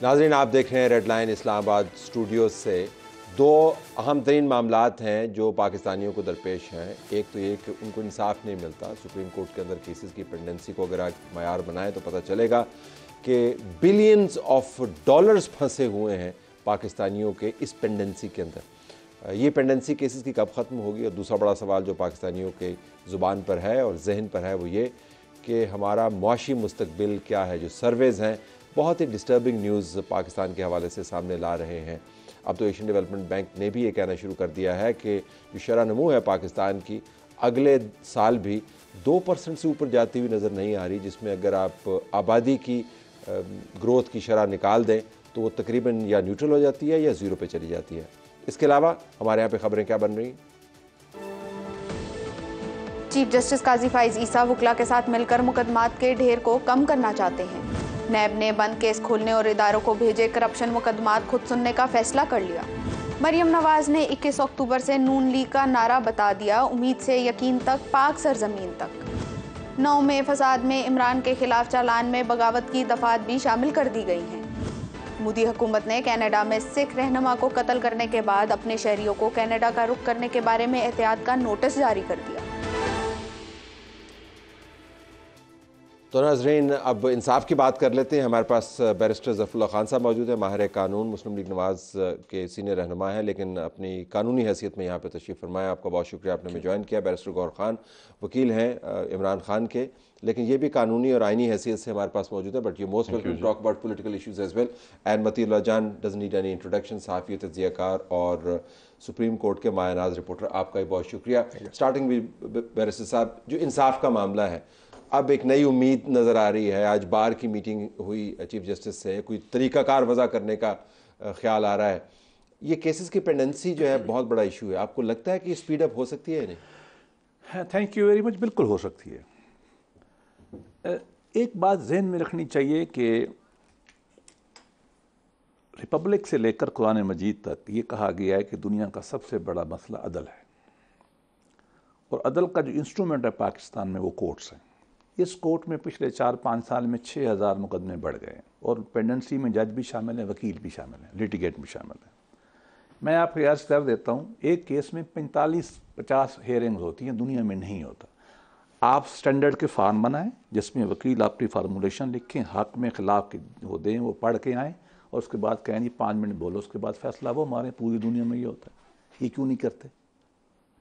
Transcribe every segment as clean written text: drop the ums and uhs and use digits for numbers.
नाज़रीन, आप देख रहे हैं रेड लाइन इस्लामाबाद स्टूडियो से। दो अहम तरीन मामलात हैं जो पाकिस्तानियों को दरपेश हैं। एक तो ये कि उनको इंसाफ नहीं मिलता। सुप्रीम कोर्ट के अंदर केसेस की पेंडेंसी को अगर आप मयार बनाएं तो पता चलेगा कि बिलियंस ऑफ डॉलर्स फंसे हुए हैं पाकिस्तानियों के इस पेंडेंसी के अंदर। ये पेंडेंसी केसेस की कब ख़त्म होगी? और दूसरा बड़ा सवाल जो पाकिस्तानियों के ज़ुबान पर है और जहन पर है वो ये कि हमारा मुआशी मुस्तकबिल क्या है। जो सर्वेज़ हैं बहुत ही डिस्टर्बिंग न्यूज़ पाकिस्तान के हवाले से सामने ला रहे हैं। अब तो एशियन डेवलपमेंट बैंक ने भी ये कहना शुरू कर दिया है कि जो शरह नमू है पाकिस्तान की अगले साल भी 2% से ऊपर जाती हुई नज़र नहीं आ रही, जिसमें अगर आप आबादी की ग्रोथ की शरह निकाल दें तो वो तकरीबन या न्यूट्रल हो जाती है या ज़ीरो पे चली जाती है। इसके अलावा हमारे यहाँ पे खबरें क्या बन रही? चीफ जस्टिस काजी फाइज ईसा वकला के साथ मिलकर मुकदमात के ढेर को कम करना चाहते हैं। नैब ने बंद केस खोलने और इदारों को भेजे करप्शन मुकदमात खुद सुनने का फैसला कर लिया। मरियम नवाज ने 21 अक्टूबर से नून लीग का नारा बता दिया, उम्मीद से यकीन तक, पाक सरजमीन तक। 9 में फसाद में इमरान के खिलाफ चालान में बगावत की दफात भी शामिल कर दी गई हैं। मोदी हुकूमत ने कनाडा में सिख रहनुमा को कत्ल करने के बाद अपने शहरियों को कनाडा का रुख करने के बारे में एहतियात का नोटिस जारी कर दिया। तो नाज़रीन, अब इंसाफ की बात कर लेते हैं। हमारे पास बैरिस्टर ज़फ़रुल्लाह खान साहब मौजूद है, माहिर कानून, मुस्लिम लीग नवाज़ के सीनियर रहनुमा हैं, लेकिन अपनी कानूनी हैसियत में यहाँ पे तशरीफ़ फरमाया। आपका बहुत शुक्रिया, आपने हमें ज्वाइन किया। बैरिस्टर गौहर खान वकील हैं इमरान खान के, लेकिन ये भी कानूनी और आइनी हैसियत से हमारे पास मौजूद है। But you most welcome to talk about political issues as well. And Matiullah Jan doesn't need any introduction, सहाफ़ी, तज्ज़ियाकार और सुप्रीम कोर्ट के मायानाज़ रिपोर्टर, आपका भी बहुत शुक्रिया। स्टार्टिंग विद बैरिस्टर साहब, जो इंसाफ का मामला है, अब एक नई उम्मीद नज़र आ रही है। आज बार की मीटिंग हुई चीफ जस्टिस से, कोई तरीक़ाकार वज़ा करने का ख्याल आ रहा है। ये केसेस की पेंडेंसी जो है बहुत बड़ा इशू है। आपको लगता है कि स्पीड अप हो सकती है या नहीं? हाँ, थैंक यू वेरी मच। बिल्कुल हो सकती है। एक बात जहन में रखनी चाहिए कि रिपब्लिक से लेकर कुरान मजीद तक ये कहा गया है कि दुनिया का सबसे बड़ा मसला अदल है, और अदल का जो इंस्ट्रूमेंट है पाकिस्तान में वो कोर्ट्स हैं। इस कोर्ट में पिछले 4-5 साल में 6000 मुकदमे बढ़ गए, और पेंडेंसी में जज भी शामिल हैं, वकील भी शामिल हैं, लिटिगेट भी शामिल हैं। मैं आपको याद कर देता हूँ, एक केस में 45-50 हेयरिंग्स होती हैं, दुनिया में नहीं होता। आप स्टैंडर्ड के फार्म बनाएं जिसमें वकील अपनी फार्मूलेशन लिखें, हक में खिलाफ के वो दें, वो पढ़ के आएँ, और उसके बाद कहें जी 5 मिनट बोलो, उसके बाद फैसला वो मारें। पूरी दुनिया में ये होता है। ये क्यों नहीं करते?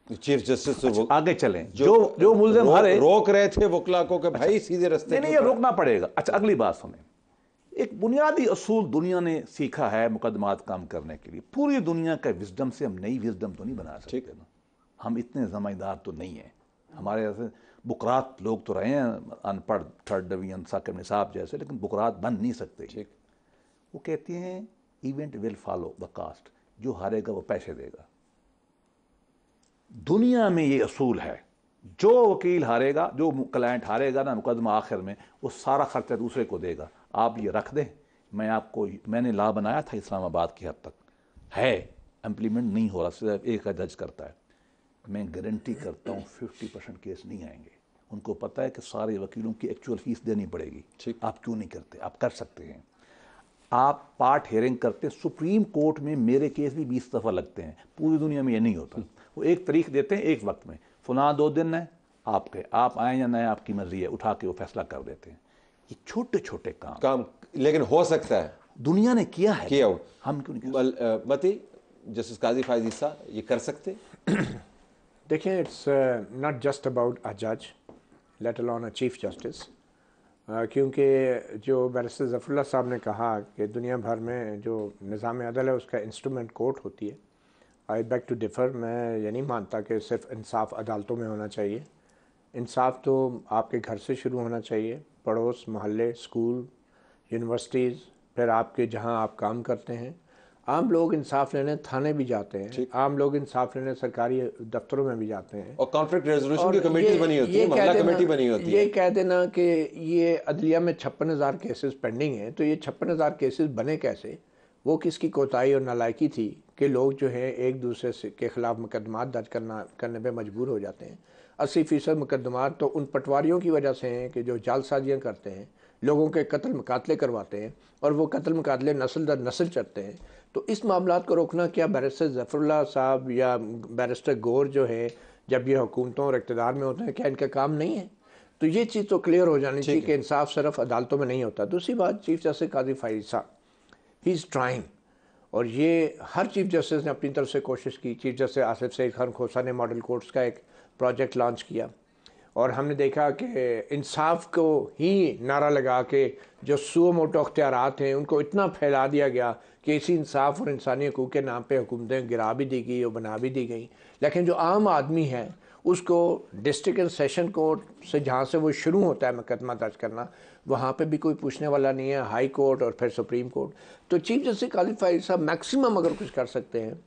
चीफ जस्टिस अच्छा, आगे चलें। जो मुल्ज़िम हारे रोक रहे थे वकला को कि भाई सीधे रास्ते नहीं, ये रोकना पड़ेगा। अच्छा, अगली बात सुने। एक बुनियादी असूल दुनिया ने सीखा है मुकदमात काम करने के लिए। पूरी दुनिया का विजडम से हम नई विजडम तो नहीं बना सकते ना। हम इतने जमादार तो नहीं हैं। हमारे ऐसे बुकरात लोग तो रहे हैं, अनपढ़, थर्ड डिवीजन, साकिब निसाब जैसे, लेकिन बुकरात बन नहीं सकते। ठीक, वो कहते हैं event will follow the caste, जो हारेगा वो पैसे देगा। दुनिया में ये असूल है, जो वकील हारेगा, जो क्लाइंट हारेगा ना मुकदमा आखिर में, वो सारा खर्चा दूसरे को देगा। आप ये रख दें, मैंने ला बनाया था इस्लामाबाद की हद तक है, इम्प्लीमेंट नहीं हो रहा, सिर्फ एक जज करता है। मैं गारंटी करता हूँ 50% केस नहीं आएंगे। उनको पता है कि सारे वकीलों की एक्चुअल फीस देनी पड़ेगी। आप क्यों नहीं करते? आप कर सकते हैं। आप पार्ट हेयरिंग करते, सुप्रीम कोर्ट में मेरे केस भी 20 दफ़ा लगते हैं। पूरी दुनिया में ये नहीं होता। वो एक तारीख देते हैं एक वक्त में, फलां 2 दिन है आपके, आप आए या ना आपकी मर्जी है, उठा के वो फैसला कर देते हैं। ये छोटे छोटे काम लेकिन हो सकता है, दुनिया ने किया है, किया हम क्यों नहीं कर मती जस्टिस काजी फाइज ईसा ये कर सकते? देखिए, it's not just about a जज, let alone a chief justice, क्योंकि जो बैरिस्टर ज़फ़रुल्लाह साहब ने कहा कि दुनिया भर में जो निज़ाम अदल है उसका इंस्ट्रूमेंट कोर्ट होती है। आई बैक टू डिफ़र। मैं ये नहीं मानता कि सिर्फ इंसाफ अदालतों में होना चाहिए। इंसाफ तो आपके घर से शुरू होना चाहिए, पड़ोस, मोहल्ले, स्कूल, यूनिवर्सिटीज़, फिर आपके जहां आप काम करते हैं। आम लोग इंसाफ लेने थाने भी जाते हैं, आम लोग इंसाफ लेने सरकारी दफ्तरों में भी जाते हैं, और कॉन्फ्लिक्ट रेजोल्यूशन की कमेटी बनी होती है, मोहल्ला कमेटी बनी होती है। ये कह देना कि ये अदलिया में 56,000 केसेस पेंडिंग हैं, तो ये 56,000 केसेस बने कैसे? वो किसकी कोताही और नालायकी थी कि लोग जो है एक दूसरे से के ख़िलाफ़ मुकदमात दर्ज करने पे मजबूर हो जाते हैं। 80% मुकदमात तो उन पटवारियों की वजह से हैं कि जो जालसाजियाँ करते हैं, लोगों के कत्ल मुकातले करवाते हैं और वो कत्ल मुकातले नस्ल दर नस्ल चलते हैं। तो इस मामलात को रोकना क्या बैरिस्टर ज़फ़रुल्लाह साहब या बैरिस्टर गौर जो है जब ये हुकूमतों और इक़्तिदार में होते हैं क्या इनका काम नहीं है? तो ये चीज़ तो क्लियर हो जानी चाहिए कि इंसाफ सिर्फ अदालतों में नहीं होता। दूसरी बात, चीफ जस्टिस काज़ी फ़ाइज़ साहब, ही इज़ ट्राइंग, और ये हर चीफ जस्टिस ने अपनी तरफ से कोशिश की। चीफ जस्टिस आसिफ सईद खान खोसा ने मॉडल कोर्ट्स का एक प्रोजेक्ट लॉन्च किया और हमने देखा कि इंसाफ को ही नारा लगा के जो सुओ मोटो अख्तियारात हैं उनको इतना फैला दिया गया कि इसी इंसाफ और इंसानी हकूक़ के नाम पे हुकूमतें गिरा भी दी गई और बना भी दी गई। लेकिन जो आम आदमी है उसको डिस्ट्रिक्ट एंड सेशन कोर्ट से जहाँ से वो शुरू होता है मुकदमा दर्ज करना, वहाँ पे भी कोई पूछने वाला नहीं है, हाई कोर्ट और फिर सुप्रीम कोर्ट। तो चीफ जस्टिस काज़ी फ़ाइज़ साहब मैक्सिमम अगर कुछ कर सकते हैं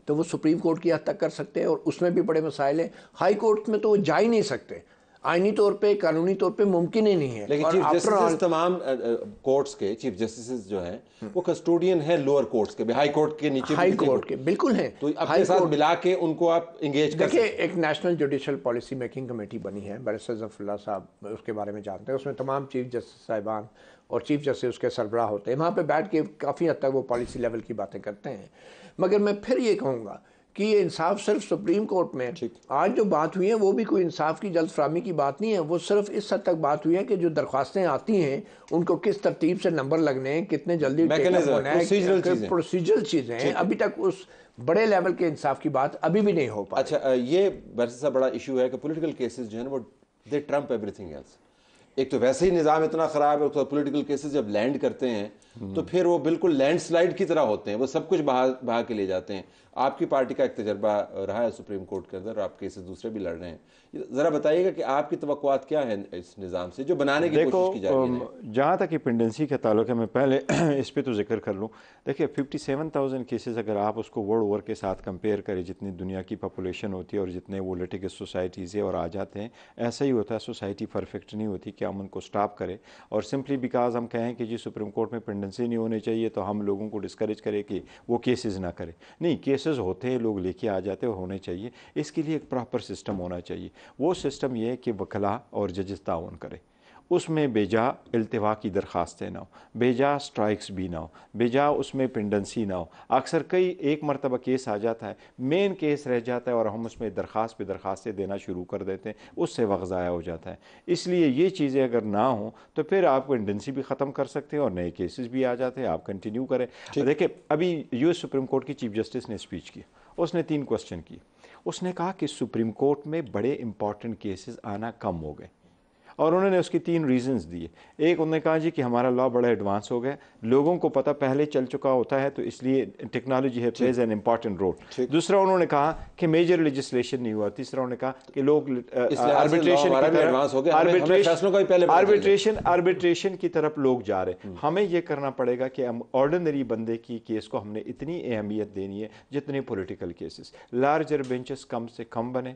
तो वो सुप्रीम कोर्ट की हद तक कर सकते हैं और उसमें भी बड़े मसाइल हैं। हाई कोर्ट में तो वो जा ही नहीं सकते, आईनी तौर पे कानूनी तौर पे मुमकिन ही नहीं है। लेकिन चीफ जस्टिस तमाम कोर्ट्स के चीफ जस्टिस जो हैं वो कस्टोडियन है लोअर कोर्ट्स के भी, हाई कोर्ट के नीचे हाई कोर्ट के बिल्कुल हैं। तो अपने साथ मिला के उनको आप इंगेज कर देखिए, एक national judicial policy making committee बनी है, बैरिस्टर ज़फ़रुल्लाह साहब उसके बारे में जानते हैं। उसमें तमाम चीफ जस्टिस साहिबान और चीफ जस्टिस उसके सरबराह होते हैं। वहाँ पे बैठ के काफ़ी हद तक वो पॉलिसी लेवल की बातें करते हैं। मगर मैं फिर ये कहूँगा कि ये इंसाफ सिर्फ सुप्रीम कोर्ट में आज जो बात हुई है वो भी कोई इंसाफ की जल्द फरामी की बात नहीं है। वो सिर्फ इस हद तक बात हुई है कि जो दरख्वास्तें आती हैं उनको किस तरतीब से नंबर लगने हैं, कितने जल्दी प्रोसीजरल चीज़ें हैं। अभी तक उस बड़े लेवल के इंसाफ की बात अभी भी नहीं हो पाई। अच्छा, ये बैरिस्टर बड़ा इशू है कि पॉलिटिकल केसेस जो है ना वो दे ट्रम्प एवरीथिंग एल्स। एक तो वैसे ही निज़ाम इतना ख़राब है, तो पॉलिटिकल केसेस जब लैंड करते हैं तो फिर वो बिल्कुल लैंडस्लाइड की तरह होते हैं, वो सब कुछ बहा के ले जाते हैं। आपकी पार्टी का एक तजर्बा रहा है सुप्रीम कोर्ट के अंदर, आप केसेस दूसरे भी लड़ रहे हैं। ज़रा बताइएगा कि आपकी तवक्कुआत क्या है इस निज़ाम से जो बनाने की कोशिश की जा रही है? जहाँ तक पेंडेंसी का ताल्लुक है, मैं पहले इस पे तो जिक्र कर लूँ। देखिए 57,000 केसेस अगर आप उसको वर्ल्ड ओवर के साथ कंपेयर करें, जितनी दुनिया की पॉपुलेशन होती है और जितने वो लिटिगस सोसाइटीज़ है और आ जाते हैं, ऐसा ही होता है। सोसाइटी परफेक्ट नहीं होती कि हम उनको स्टॉप करें और सिंपली बिकॉज हम कहें कि जी सुप्रीम कोर्ट में पेंडेंसी नहीं होनी चाहिए तो हम लोगों को डिस्करेज करें कि वो केसेस ना करें। नहीं, केसेस होते हैं, लोग लेके आ जाते हैं, होने चाहिए। इसके लिए एक प्रॉपर सिस्टम होना चाहिए। वो सिस्टम ये है कि वकला और जजेस ताउन करें, उसमें बेजा इल्तिवा की दरख्वास्तें ना हो, बेजा स्ट्राइक्स भी ना हो, बेजा उसमें पेंडेंसी ना हो। अक्सर कई एक मरतबा केस आ जाता है, मेन केस रह जाता है और हम उसमें दरख्वास्त पे दरख्वास्तें देना शुरू कर देते हैं, उससे वक्त ज़ाया हो जाता है। इसलिए ये चीज़ें अगर ना हो तो फिर आप पेंडेंसी भी ख़त्म कर सकते हैं और नए केसेस भी आ जाते हैं, आप कंटिन्यू करें। देखिए, अभी यूएस सुप्रीम कोर्ट की चीफ जस्टिस ने स्पीच की, उसने 3 क्वेश्चन किए। उसने कहा कि सुप्रीम कोर्ट में बड़े इंपॉर्टेंट केसेस आना कम हो गए और उन्होंने उसकी 3 रीजंस दिए। एक, उन्होंने कहा जी कि हमारा लॉ बड़ा एडवांस हो गया, लोगों को पता पहले चल चुका होता है तो इसलिए टेक्नोलॉजी है प्लेज एन इम्पॉर्टेंट रोल। दूसरा, उन्होंने कहा कि मेजर लेजिस्लेशन नहीं हुआ। तीसरा, उन्होंने कहा कि लोग आर्बिट्रेशन की तरफ लोग जा रहे हैं। हमें यह करना पड़ेगा कि हम ऑर्डिनरी बंदे की केस को हमने इतनी अहमियत देनी है जितने पॉलिटिकल केसेस। लार्जर बेंचेस कम से कम बने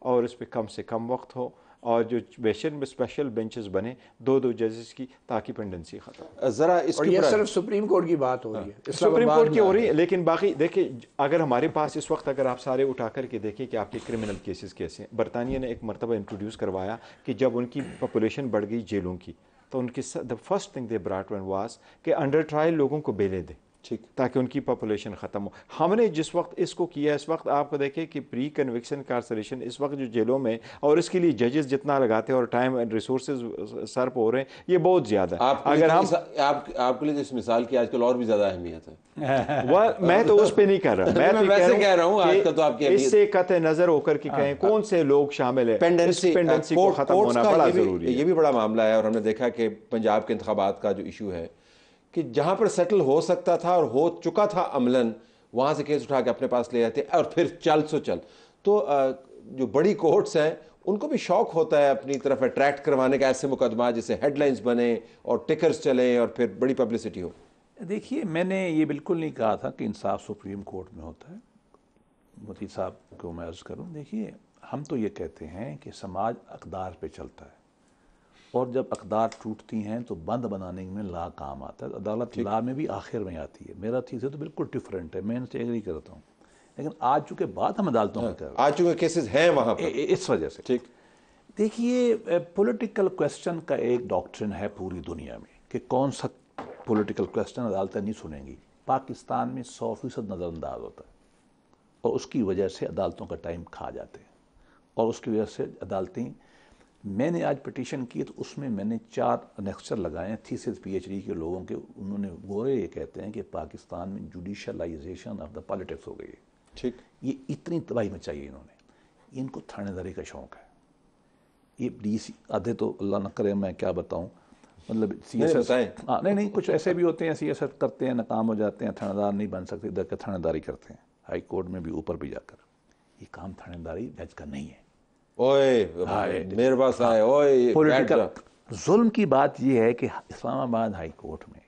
और इस पर कम से कम वक्त हो और जो स्पेशल बेंचेस बने 2-2 जजेस की, ताकि पेंडेंसी खत्म। जरा इसके ऊपर सिर्फ सुप्रीम कोर्ट की बात हो रही है, सुप्रीम कोर्ट की हो रही है, लेकिन बाकी देखिए, अगर हमारे पास इस वक्त अगर आप सारे उठा करके देखें कि आपके क्रिमिनल केसेस कैसे हैं। बरतानिया ने एक मरतबा इंट्रोड्यूस करवाया कि जब उनकी पॉपुलेशन बढ़ गई जेलों की, तो उनकी the first thing they brought one was कि अंडर ट्रायल लोगों को बेले दें, ठीक, ताकि उनकी पॉपुलेशन ख़त्म हो। हमने जिस वक्त इसको किया, इस वक्त आपको देखें कि प्री कन्विक्शन कार्सरेशन इस वक्त जो जेलों में, और इसके लिए जजेस जितना लगाते हैं और टाइम एंड रिसोर्सेज सर्फ हो रहे हैं, ये बहुत ज़्यादा है। अगर हम आपके लिए इस मिसाल की आजकल और भी ज़्यादा अहमियत है। वह मैं तो उस पर नहीं कर रहा, मैं वैसे कह रहा हूँ आजकल तो आपकी इससे कतई नज़र होकर के कहें कौन से लोग शामिल है, पेंडेंसी को ख़त्म होना बड़ा ज़रूरी है। ये भी बड़ा मामला है और हमने देखा कि पंजाब के इंतखाबात का जो इशू है कि जहाँ पर सेटल हो सकता था और हो चुका था अमलन, वहाँ से केस उठा के अपने पास ले जाते और फिर चल। तो जो बड़ी कोर्ट्स हैं उनको भी शौक होता है अपनी तरफ अट्रैक्ट करवाने का ऐसे मुकदमा जिससे हेडलाइंस बने और टिकर्स चले और फिर बड़ी पब्लिसिटी हो। देखिए, मैंने ये बिल्कुल नहीं कहा था कि इंसाफ सुप्रीम कोर्ट में होता है। मोदी साहब को मैं अर्ज़ करूँ, देखिए, हम तो ये कहते हैं कि समाज अक़दार पे चलता है और जब अक़दार टूटती हैं तो बंद बनाने में ला काम आता है। अदालत ला में भी आखिर में आती है। मेरा चीज़ है तो बिल्कुल डिफरेंट है, मैं इनसे एग्री करता हूँ। लेकिन आज चूँकि बात हम अदालतों में कर रहे हैं, आज चूँकि केसेस हैं वहाँ पर, इस वजह से, ठीक, देखिए, पॉलिटिकल क्वेश्चन का एक डॉक्ट्रिन है पूरी दुनिया में कि कौन सा पॉलिटिकल क्वेश्चन अदालतें नहीं सुनेंगी। पाकिस्तान में 100% नज़रअंदाज होता है और उसकी वजह से अदालतों का टाइम खा जाते हैं और उसकी वजह से अदालतें, मैंने आज पिटीशन की तो उसमें मैंने 4 अनेक्सर लगाए हैं थीसिस PhD के लोगों के। उन्होंने वो ये कहते हैं कि पाकिस्तान में जुडिशलाइजेशन ऑफ द पॉलिटिक्स हो गई है। ठीक, ये इतनी तबाही मचाई इन्होंने, इनको थानेदारी का शौक़ है। ये DC आधे तो अल्लाह न करे मैं क्या बताऊँ, मतलब CSS, हाँ नहीं कुछ ऐसे भी होते हैं CSS करते हैं, नाकाम हो जाते हैं, थानेदार नहीं बन सकते, इधर के थानेदारी करते हैं हाई कोर्ट में भी ऊपर भी जाकर। ये काम थानेदारी जज का नहीं है। ओए मेरे पास आए, ओए पॉलिटिकल जुल्म की बात यह है कि इस्लामाबाद हाई कोर्ट में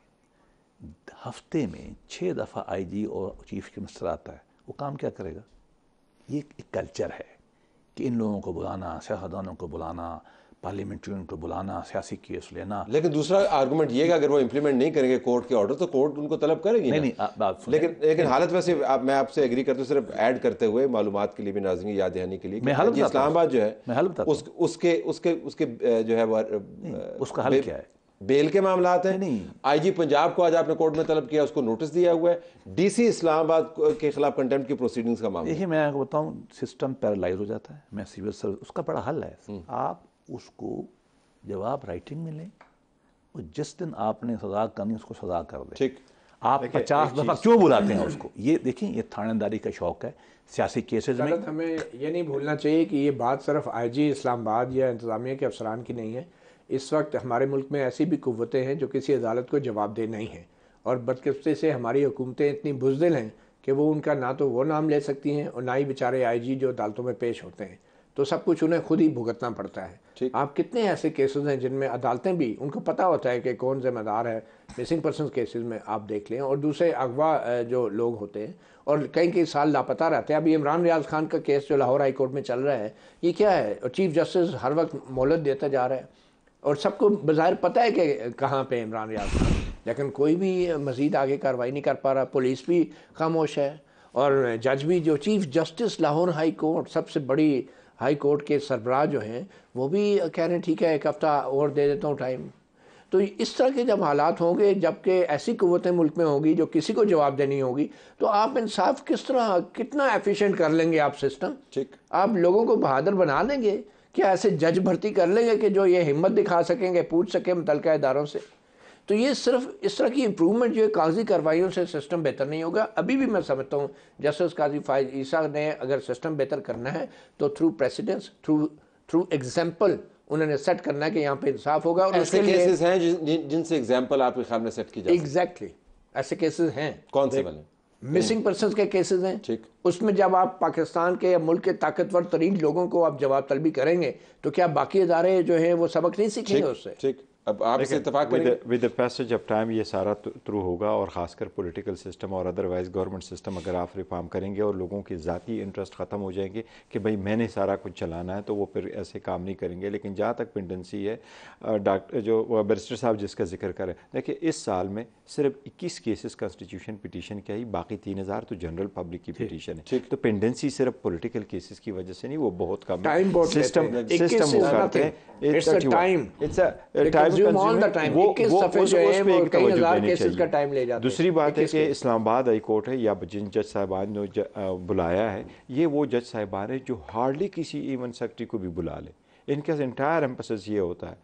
हफ्ते में 6 दफ़ा IG और चीफ मिनिस्टर आता है। वो काम क्या करेगा? ये एक कल्चर है कि इन लोगों को बुलाना, सियासतदानों को बुलाना, पार्लियामेंट्रियन को बुलाना, सियासी केस लेना। लेकिन दूसरा आर्गुमेंट ये कि अगर वो इंप्लीमेंट नहीं करेंगे कोर्ट के ऑर्डर तो कोर्ट उनको तलब करेगी। नहीं बात सुनिए। लेकिन हालत वैसे मैं आपसे एग्री करता हूँ, सिर्फ ऐड करते हुए मालूमात के लिए भी, नाज़रीन की याद दहानी के लिए, मैं हल बताता हूं। इस्लामाबाद जो है मैं हल बताता हूं। उसके जो है उसका हल क्या है? बेल के मामलात हैं। IG पंजाब को आज आपने कोर्ट में तलब किया, उसको नोटिस दिया हुआ है। DC इस्लामाबाद के खिलाफ कंटेम्प्ट की प्रोसीडिंग्स का मामला। देखिए, मैं आपको बताऊं, सिस्टम पैरालाइज हो जाता है। मैं सिविल सर्विस, उसका बड़ा हल है। आप उसको जब आप राइटिंग में लें, और जिस दिन आपने सजा करनी उसको सजा कर दें। ठीक, आप 50 दफ़ा क्यों बुलाते हैं उसको? ये देखें, ये थानेदारी का शौक़ है सियासी केसेस में। हमें ये नहीं भूलना चाहिए कि ये बात सिर्फ IG इस्लामाबाद या इंतज़ामिया के अफसरान की नहीं है। इस वक्त हमारे मुल्क में ऐसी भी कुव्वतें हैं जो किसी अदालत को जवाबदेह नहीं हैं, और बदकिस्मती से हमारी हुकूमतें इतनी बुज़दिल हैं कि वो उनका ना तो वो नाम ले सकती हैं और ना ही बेचारे IG जो अदालतों में पेश होते हैं, तो सब कुछ उन्हें खुद ही भुगतना पड़ता है। आप कितने ऐसे केसेस हैं जिनमें अदालतें भी, उनको पता होता है कि कौन जिम्मेदार है। मिसिंग पर्सन केसेस में आप देख लें, और दूसरे अगवा जो लोग होते हैं और कई साल लापता रहते हैं। अभी इमरान रियाज खान का केस जो लाहौर हाई कोर्ट में चल रहा है, ये क्या है? और चीफ जस्टिस हर वक्त मोहलत देता जा रहा है और सबको बज़ाहिर पता है कि कहाँ पे इमरान रियाज खान, लेकिन कोई भी मज़ीद आगे कार्रवाई नहीं कर पा रहा। पुलिस भी खामोश है और जज भी, जो chief justice Lahore high court, सबसे बड़ी हाई कोर्ट के सरबराह जो हैं, वो भी कह रहे हैं ठीक है 1 हफ्ता और दे देता हूँ टाइम। तो इस तरह के जब हालात होंगे, जबकि ऐसी कुव्वतें मुल्क में होगी जो किसी को जवाब देनी होगी, तो आप इंसाफ किस तरह, कितना एफिशिएंट कर लेंगे आप सिस्टम? ठीक, आप लोगों को बहादुर बना देंगे? क्या ऐसे जज भर्ती कर लेंगे कि जो ये हिम्मत दिखा सकेंगे, पूछ सके मुतल्लिका इदारों से? तो ये सिर्फ इस तरह की इंप्रूवमेंट जो है कागजी कार्रवाइयों से सिस्टम बेहतर नहीं होगा। अभी भी मैं समझता हूँ जस्टिस काजी फाइज ईसा ने अगर सिस्टम बेहतर करना है तो थ्रू प्रेसिडेंस, थ्रू एग्जाम्पल उन्होंने सेट करना है कि यहाँ पे इंसाफ होगा। और ऐसे केसेस हैं जिनसे एग्जाम्पल आपके ख्याल में सेट की जाए? एग्जैक्टली, ऐसे केसेस हैं। कौन से वाले? मिसिंग पर्सनस के केसेस हैं। ठीक, उसमें जब आप पाकिस्तान के या मुल्क के ताकतवर तरीन लोगों को आप जवाब तलबी करेंगे तो क्या बाकी इदारे जो हैं वो सबक नहीं सीखेंगे उससे? ठीक, अब आप इसे इत्तेफाक करेंगे? With the passage of time ये सारा थ्रू होगा, और ख़ासकर पॉलिटिकल सिस्टम और अदरवाइज गवर्नमेंट सिस्टम अगर आप रिफॉर्म करेंगे और लोगों के ज़ाती इंटरेस्ट ख़त्म हो जाएंगे कि भाई मैंने सारा कुछ चलाना है, तो वो फिर ऐसे काम नहीं करेंगे। लेकिन जहाँ तक पेंडेंसी है, डॉक्टर जो बैरिस्टर साहब जिसका जिक्र करें, देखिए इस साल में सिर्फ 21 केसेस कॉन्स्टिट्यूशन पिटीशन के आई, बाकी 3000 तो जनरल पब्लिक की पिटीशन है। तो पेंडेंसी सिर्फ पॉलिटिकल केसेस की वजह से नहीं, वो बहुत कम है। सिस्टम वो करते हैं, दूसरी बात है कि इस्लामाबाद हाई कोर्ट है या जिन जज साहिबान ने बुलाया है, ये वो जज साहिबान है जो हार्डली किसी इवन सेक्रेटरी को भी बुला ले। इनका एंटायर एम्फेसिस ये होता है,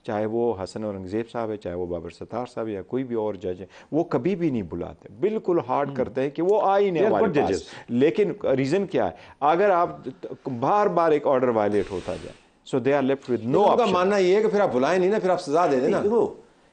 चाहे वो हसन औरंगज़ेब साहब है, चाहे वो बाबर सत्तार साहब या कोई भी और जज है, वो कभी भी नहीं बुलाते, बिल्कुल हार्ड करते हैं कि वो आ ही नहीं हमारे पास। लेकिन रीज़न क्या है? अगर आप बार बार एक ऑर्डर वायलेट होता जाए, so they are left with no option. मानना ये है कि फिर आप बुलाएं नहीं ना, फिर आप सजा दे देना।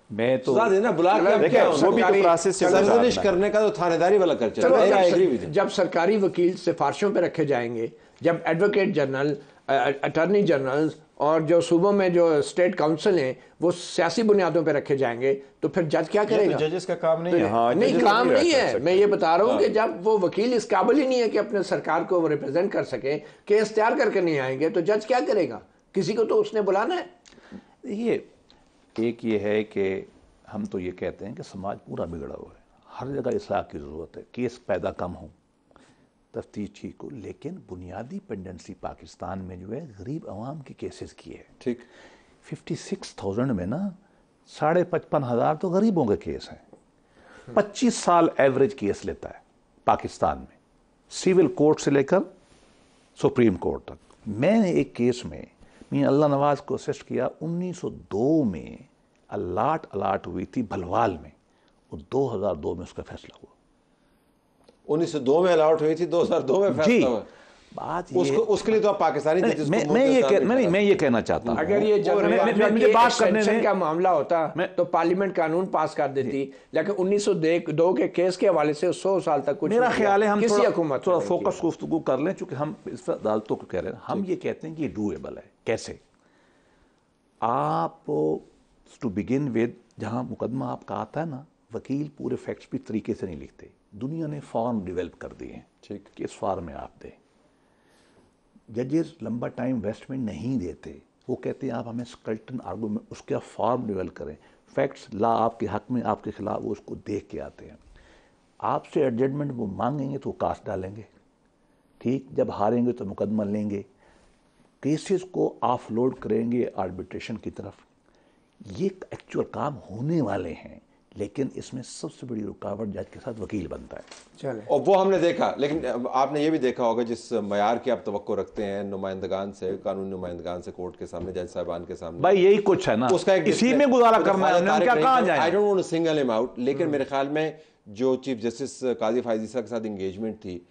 मैं तो सजा देना, बुला देखिए वो भी तो प्रोसेस से सर्जनिश करने का तो थानेदारी वाला कर चला। जब सरकारी वकील सिफारिशों पे रखे जाएंगे, जब एडवोकेट जनरल, अटॉर्नी जनरल और जो सूबों में जो स्टेट काउंसिल हैं वो सियासी बुनियादों पे रखे जाएंगे, तो फिर जज क्या करेगा? तो जजेस का काम नहीं है। हाँ, नहीं, काम नहीं है। मैं ये बता रहा हूँ कि जब वो वकील इस काबिल ही नहीं है कि अपने सरकार को रिप्रेजेंट कर सके, केस तैयार करके नहीं आएंगे, तो जज क्या करेगा? किसी को तो उसने बुलाना है। ये एक ये है कि हम तो ये कहते हैं कि समाज पूरा बिगड़ा हुआ है, हर जगह इस्लाह की ज़रूरत है, केस पैदा कम हो, तफ्तीश ठीक हो, लेकिन बुनियादी पेंडेंसी पाकिस्तान में जो है गरीब आवाम के केसेस की है। ठीक 56,000 में ना 55,500 तो गरीबों के केस हैं। 25 साल एवरेज केस लेता है पाकिस्तान में, सिविल कोर्ट से लेकर सुप्रीम कोर्ट तक। मैंने एक केस में मियां अल्लाह नवाज को असिस्ट किया, 1902 में अलाट हुई थी भलवाल में, और 2002 में उसका फैसला हुआ। 1902 में अलाउट हुई थी, 2002 में फैसला हुआ। बात उसके लिए तो आप पाकिस्तानी जजेस को मैं ये कहना चाहता हूँ, अगर ये मुझे बात करने एक्सटेंशन का मामला होता तो पार्लियामेंट कानून पास कर देती, लेकिन 1902 के केस के हवाले से 100 साल तक कुछ मेरा ख्याल है हम थोड़ा फोकस फोकस गुफ्तगू कर लें, चूंकि हम इस पर अदालतों को कह रहे हैं। हम ये कहते हैं कि ये डूएबल है। कैसे? आप टू बिगिन विद, जहाँ मुकदमा आपका आता है ना, वकील पूरे फैक्ट्स भी तरीके से नहीं लिखते। दुनिया ने फॉर्म डेवलप कर दिए हैं, ठीक, कि इस फॉर्म में आप दें। जजेस लंबा टाइम इन्वेस्टमेंट नहीं देते, वो कहते हैं आप हमें स्कल्टन आर्गूमेंट, उसका फॉर्म डेवलप करें, फैक्ट्स ला आपके हक में आपके खिलाफ, वो उसको देख के आते हैं। आपसे एडजमेंट वो मांगेंगे तो कास्ट डालेंगे, ठीक, जब हारेंगे तो मुकदमा लेंगे, केसेस को ऑफलोड करेंगे आर्बिट्रेशन की तरफ। ये एक्चुअल काम होने वाले हैं, लेकिन इसमें सबसे बड़ी रुकावट जज के साथ वकील बनता है। चले, और वो हमने देखा, लेकिन आपने ये भी देखा होगा जिस मयार की आप तवक्को रखते हैं नुमाइंदगान से, कानूनी नुमाइंदगान से, कोर्ट के सामने, जज साहिबान के सामने, भाई यही कुछ है ना, उसका एक इसी में गुजारा करना है, हम क्या कहाँ जाएं? I don't want to single him out, लेकिन मेरे ख्याल में जो चीफ जस्टिस काजी फाइज ईसा के साथ इंगेजमेंट थी,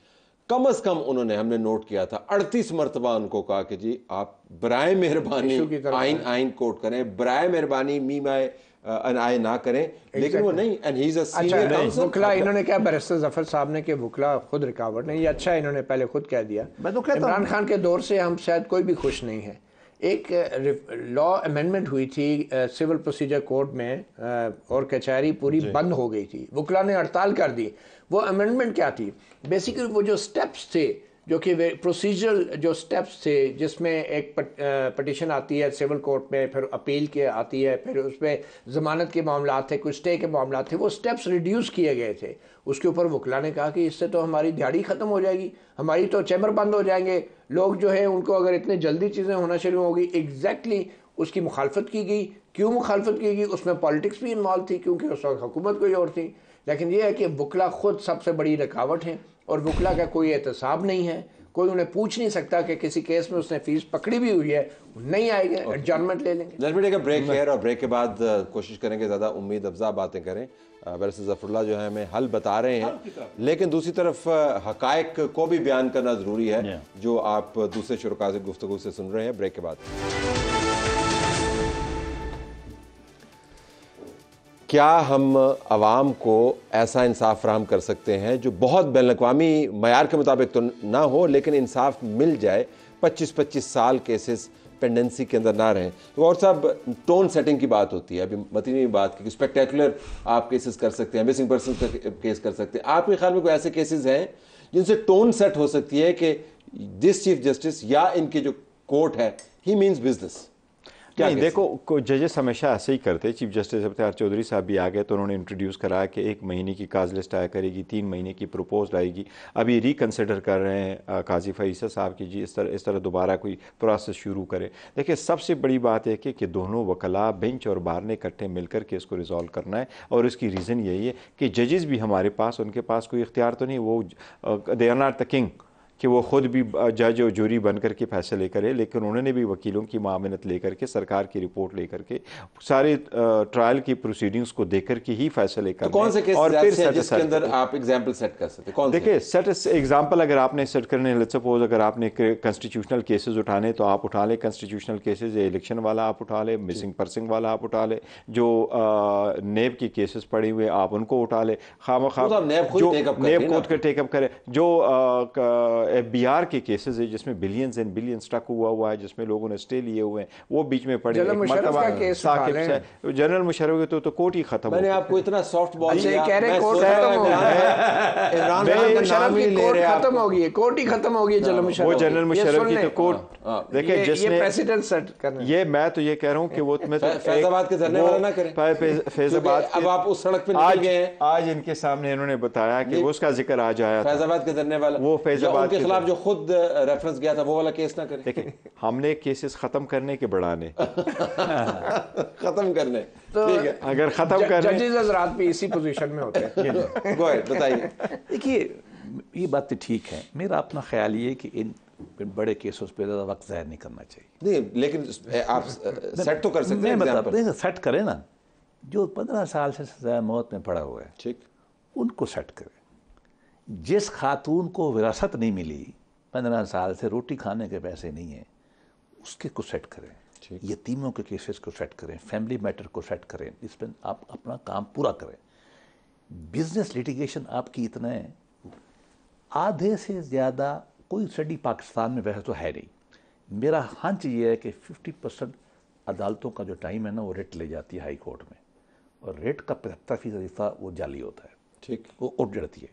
कम अज कम उन्होंने, हमने नोट किया था, 38 मरतबा उनको कहा कि जी आप बराए मेहरबानी आइन कोर्ट करें, बराए मेहरबानी मी माए आए ना करें, लेकिन वो नहीं। And he is a senior counsel. वकला इन्होंने क्या, बैरिस्टर जफर साहब ने, कि वकला खुद रिकावट नहीं, ये अच्छा है, इन्होंने पहले खुद कह दिया। मैं तो कहता इमरान खान के दौर से हम शायद कोई भी खुश नहीं है। एक लॉ अमेंडमेंट हुई थी सिविल प्रोसीजर कोर्ट में, और कचहरी पूरी बंद हो गई थी, वकला ने हड़ताल कर दी। वो अमेंडमेंट क्या थी? बेसिकली वो जो स्टेप्स थे, जो कि प्रोसीजरल जो स्टेप्स थे, जिसमें एक पटिशन आती है सिविल कोर्ट में, फिर अपील की आती है, फिर उसमें ज़मानत के मामला थे, कुछ स्टे के मामला थे, वो स्टेप्स रिड्यूस किए गए थे। उसके ऊपर वकला ने कहा कि इससे तो हमारी दिहाड़ी ख़त्म हो जाएगी, हमारी तो चैम्बर बंद हो जाएंगे, लोग जो है उनको अगर इतने जल्दी चीज़ें होना शुरू होगी। एग्जैक्टली उसकी मुखालफत की गई। क्यों मुखालफत की गई? उसमें पॉलिटिक्स भी इन्वॉल्व थी, क्योंकि उस वक्त हुकूमत कोई और थी। लेकिन यह है कि वकला खुद सबसे बड़ी रुकावट है, और वकला का कोई एहतसाब नहीं है, कोई उन्हें पूछ नहीं सकता कि किसी केस में उसने फीस पकड़ी भी हुई है, नहीं आएंगे, एडजर्नमेंट ले लेंगे। Let's take a break here, और ब्रेक के बाद कोशिश करेंगे ज़्यादा उम्मीद अफजा बातें करें। बैरिस्टर ज़फरुल्लाह जो है हमें हल बता रहे हैं, लेकिन दूसरी तरफ हकायक को भी बयान करना ज़रूरी है, जो आप दूसरे शुरका से गुफ्तगू से सुन रहे हैं। ब्रेक के बाद क्या हम आवाम को ऐसा इंसाफ फराहम कर सकते हैं जो बहुत बैनुल-अक़वामी मयार के मुताबिक तो ना हो, लेकिन इंसाफ मिल जाए, 25-25 साल केसेस पेंडेंसी के अंदर ना रहें? तो और साहब, टोन सेटिंग की बात होती है, अभी मतीन ने बात की कि स्पेक्टेकुलर आप केसेस कर सकते हैं, मिसिंग पर्सन का केस कर सकते हैं। आपके ख्याल में कोई ऐसे केसेस हैं जिनसे टोन सेट हो सकती है कि दिस चीफ जस्टिस या इनके जो कोर्ट है, ही मीन्स बिजनेस? नहीं, देखो जजेस हमेशा ऐसे ही करते। चीफ जस्टिस इफ्तिखार चौधरी साहब भी आ गए तो उन्होंने इंट्रोड्यूस कराया कि 1 महीने की काज लिस्ट आया करेगी, 3 महीने की प्रपोज आएगी। अभी रिकन्सिडर कर रहे हैं काजी फईसा साहब की जी इस तरह दोबारा कोई प्रोसेस शुरू करें। देखिए, सबसे बड़ी बात है कि दोनों वकला बेंच और बार ने इकट्ठे मिलकर के इसको रिजॉल्व करना है, और इसकी रीज़न यही है कि जजेस भी हमारे पास, उनके पास कोई इख्तियार तो नहीं, वो they are not the king कि वो ख़ुद भी जज और जूरी बन कर के फैसले करे, लेकिन उन्होंने भी वकीलों की मामनत लेकर के, सरकार की रिपोर्ट लेकर के, सारे ट्रायल की प्रोसीडिंग्स को देकर के ही फैसले करने। तो कौन से केस और फिर जिसके अंदर आप एग्जांपल सेट कर सकते हैं? देखिए, सेट एग्जांपल अगर आपने सेट करने, लेट्स सपोज अगर आपने कॉन्स्टिट्यूशनल केसेस उठाने तो आप उठा लें कॉन्स्टिट्यूशनल केसेस, इलेक्शन वाला आप उठा लें, मिसिंग पर्सन वाला आप उठा लें, जो नेब की केसेस पड़े हुए आप उनको उठा लें, खामखा नेब खुद के टेकअप करें, जो FBI के केसेस है जिसमें बिलियंस एंड बिलियंस स्टक हुआ है, जिसमें लोगों ने स्टे लिए हुए हैं, वो बीच में पड़े। जनरल मुशर्रफ के तो कोर्ट ही खत्म। मैंने आपको इतना सॉफ्ट बॉल दिया, कह रहे कोर्ट खत्म हो गया, इमरान खान का नाम ही ले रहे हैं, खत्म हो गई, कोर्ट ही खत्म हो गई जनरल मुशर्रफ। वो जनरल मुशर्रफ की तो कोर्ट देखिए ये जिसने प्रेसिडेंट सेट करना, ये मैं तो ये कह रहा हूँ कि वो मैं तो फैजाबाद के धरने वाला ना करें, फैजाबाद अब आप उस सड़क पे निकल गए हैं। आज इनके सामने इन्होंने बताया कि वो उसका जिक्र आज आया था, फैजाबाद के धरने वाला, वो फैजाबाद के खिलाफ जो खुद रेफरेंस गया था वो वाला केस ना करें। देखिए हमने केसेस खत्म करने के बढ़ाने खत्म करने, तो ठीक है, अगर खत्म करने जजेस हजरात भी इसी पोजीशन में होते हैं। गो अहेड, बताइए। देखिए ये बात तो ठीक है, मेरा अपना ख्याल ये है कि इन बड़े केसों पे ज़्यादा वक्त ज़ाहिर नहीं करना चाहिए। नहीं लेकिन आप सेट तो कर सकते हैं, मैं एग्जाम्पल। बता सेट करें ना, जो 15 साल से सज़ाए मौत में पड़ा हुआ है ठीक, उनको सेट करें। जिस खातून को विरासत नहीं मिली, 15 साल से रोटी खाने के पैसे नहीं हैं, उसके को सेट करें। यतीमों के केसेस को सेट करें, फैमिली मैटर को सेट करें, इस पर आप अपना काम पूरा करें। बिजनेस लिटिगेशन आपकी इतना है, आधे से ज़्यादा कोई स्टडी पाकिस्तान में वैसे तो है नहीं। मेरा हंच ये है कि 50% अदालतों का जो टाइम है ना वो रेट ले जाती है हाई कोर्ट में, और रेट का 75% हिस्सा वो जाली होता है, ठीक, वो उठ जाती है।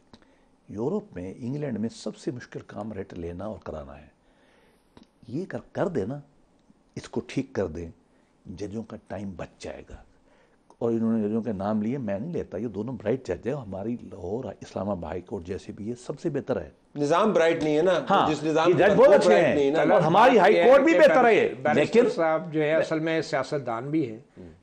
यूरोप में, इंग्लैंड में सबसे मुश्किल काम रेट लेना और कराना है। ये कर देना, इसको ठीक कर दें, जजों का टाइम बच जाएगा। और इन्होंने जजों के नाम लिए, मैं नहीं लेता, ये दोनों ब्राइट जज है। हमारी लाहौर इस्लामाबाद हाई कोर्ट जैसे भी ये सबसे बेहतर है। निजाम ब्राइट नहीं है ना, हाँ, जिस निजाम जज बहुत अच्छे हैं, और हमारी हाई कोर्ट भी बेहतर है। लेकिन साहब जो है असल में सियासतदान भी है,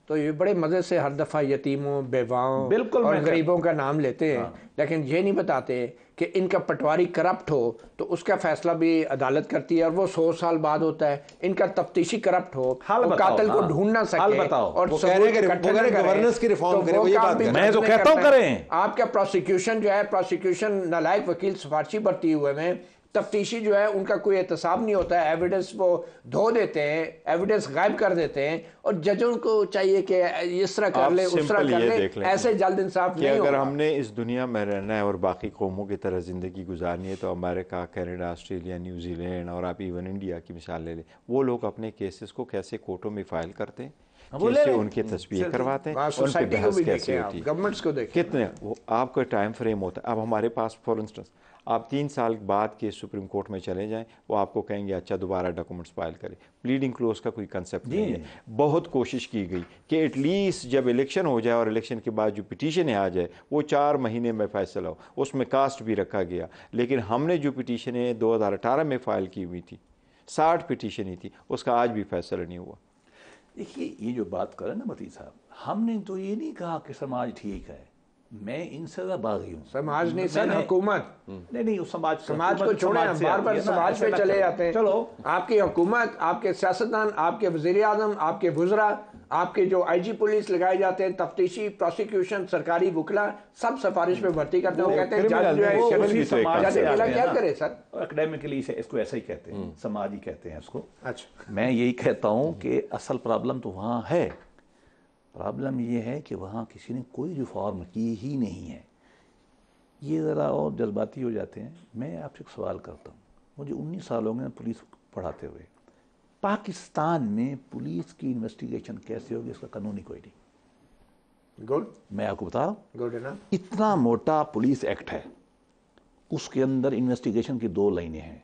तो ये बड़े मजे से हर दफा यतीमों, बेवाओं बिल्कुल और गरीबों का नाम लेते हैं, लेकिन ये नहीं बताते कि इनका पटवारी करप्ट हो तो उसका फैसला भी अदालत करती है, और वो 100 साल बाद होता है। इनका तफ्तीशी करप्ट हो, वो कातिल को ढूंढ ना सके, और गवर्नेंस की रिफॉर्म करें, वो ये बात करें। मैं तो कहता हूं करें। आपका प्रोसिक्यूशन जो है, प्रोसिक्यूशन नालायक वकील सिफारशी भरती हुए में, तफ्तीशी जो है उनका कोई एहतसाब नहीं होता है, एविडेंस वो धो देते हैं, एविडेंस गायब कर देते हैं, और जजों को चाहिए कि इस तरह कर ले, उस तरह कर ले, ऐसे जल्द इंसाफ नहीं होगा। अगर हमने इस दुनिया में रहना है और बाकी कौमों की तरह ज़िंदगी गुजारनी है, तो अमेरिका, कनाडा, ऑस्ट्रेलिया, न्यूजीलैंड और आप इवन इंडिया की मिसाल ले लें, वो लोग अपने केसेस को कैसे कोर्टों में फाइल करते हैं, कैसे उनकी तस्वीर करवाते हैं, उन पर बहस कैसे होती है, गवर्नमेंट्स को देखिए कितने वो आपका टाइम फ्रेम होता है। अब हमारे पास फॉर इंस्टेंस आप 3 साल बाद के सुप्रीम कोर्ट में चले जाएं, वो आपको कहेंगे अच्छा दोबारा डॉक्यूमेंट्स फाइल करें। प्लीडिंग क्लोज का कोई कंसेप्ट नहीं है। बहुत कोशिश की गई कि एटलीस्ट जब इलेक्शन हो जाए और इलेक्शन के बाद जो पिटीशन आ जाए वो 4 महीने में फैसला हो, उसमें कास्ट भी रखा गया। लेकिन हमने जो पिटीशनें 2018 में फ़ाइल की हुई थी, 60 पिटीशन ही थी, उसका आज भी फैसला नहीं हुआ। देखिए ये जो बात करें ना मती साहब, हमने तो ये नहीं कहा कि समाज ठीक है, मैं इनसे ज़्यादा बागी हूँ। समाज नहीं सर, हुकूमत। नहीं उस समाज को छोड़े, बार बार समाज पे चले जाते हैं। चलो, आपकी हुकूमत, आपके सियासतदान, आपके वज़ीर आज़म, आपके वुज़रा, आपके जो IG पुलिस लगाए जाते हैं, तफ्तीशी, प्रोसिक्यूशन, सरकारी वकला, सब सिफारिश पे भर्ती करते हैं। वो कहते हैं जज जो है क्या करे सर, एकेडमिकली इसको ऐसा ही कहते हैं, समाज ही कहते हैं इसको। अच्छा, मैं यही कहता हूँ कि असल प्रॉब्लम तो वहाँ है। प्रॉब्लम ये है कि वहाँ किसी ने कोई रिफॉर्म की ही नहीं है। ये ज़रा और जज्बाती हो जाते हैं। मैं आपसे एक सवाल करता हूँ, मुझे 19 साल हो गए पुलिस पढ़ाते हुए। पाकिस्तान में पुलिस की इन्वेस्टिगेशन कैसे होगी इसका कानून ही कोई नहीं। गुड, मैं आपको बता रहा हूँ, गुड है ना। इतना मोटा पुलिस एक्ट है, उसके अंदर इन्वेस्टिगेशन की 2 लाइनें हैं।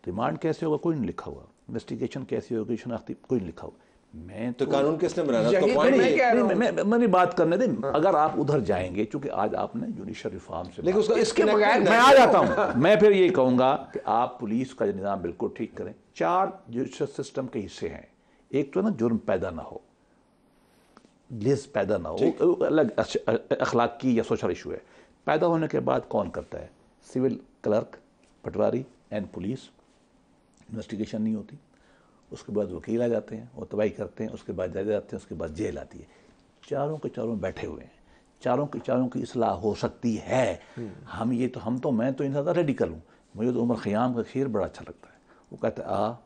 रिमांड कैसे होगा कोई नहीं लिखा हुआ, इन्वेस्टिगेशन कैसे होगी शनाख्ती कोई नहीं लिखा हुआ। मैं तो कानून किसने बनाया? मैंने बात करने दे। अगर आप उधर जाएंगे, चूंकि आज आपने जुडिशल रिफॉर्म से, लेकिन उसका इसके बगैर मैं आ जाता हूं। मैं फिर ये कहूंगा कि आप पुलिस का निज़ाम बिल्कुल ठीक करें। 4 जुडिशल सिस्टम के हिस्से हैं। एक तो ना जुर्म पैदा ना हो, लिज पैदा ना हो, अलग अखलाकी या सोशल इशू है। पैदा होने के बाद कौन करता है? Civil clerk, patwari and police. Investigation नहीं होती, उसके बाद वकील आ जाते हैं, वो तबाही करते हैं, उसके बाद जज आते हैं, उसके बाद जेल आती है। चारों के चारों बैठे हुए हैं, चारों की इस्लाह हो सकती है। मैं तो इन ज़्यादा रेडिकल हूँ। मुझे तो उमर ख़याम का शेर बड़ा अच्छा लगता है। वो कहता है,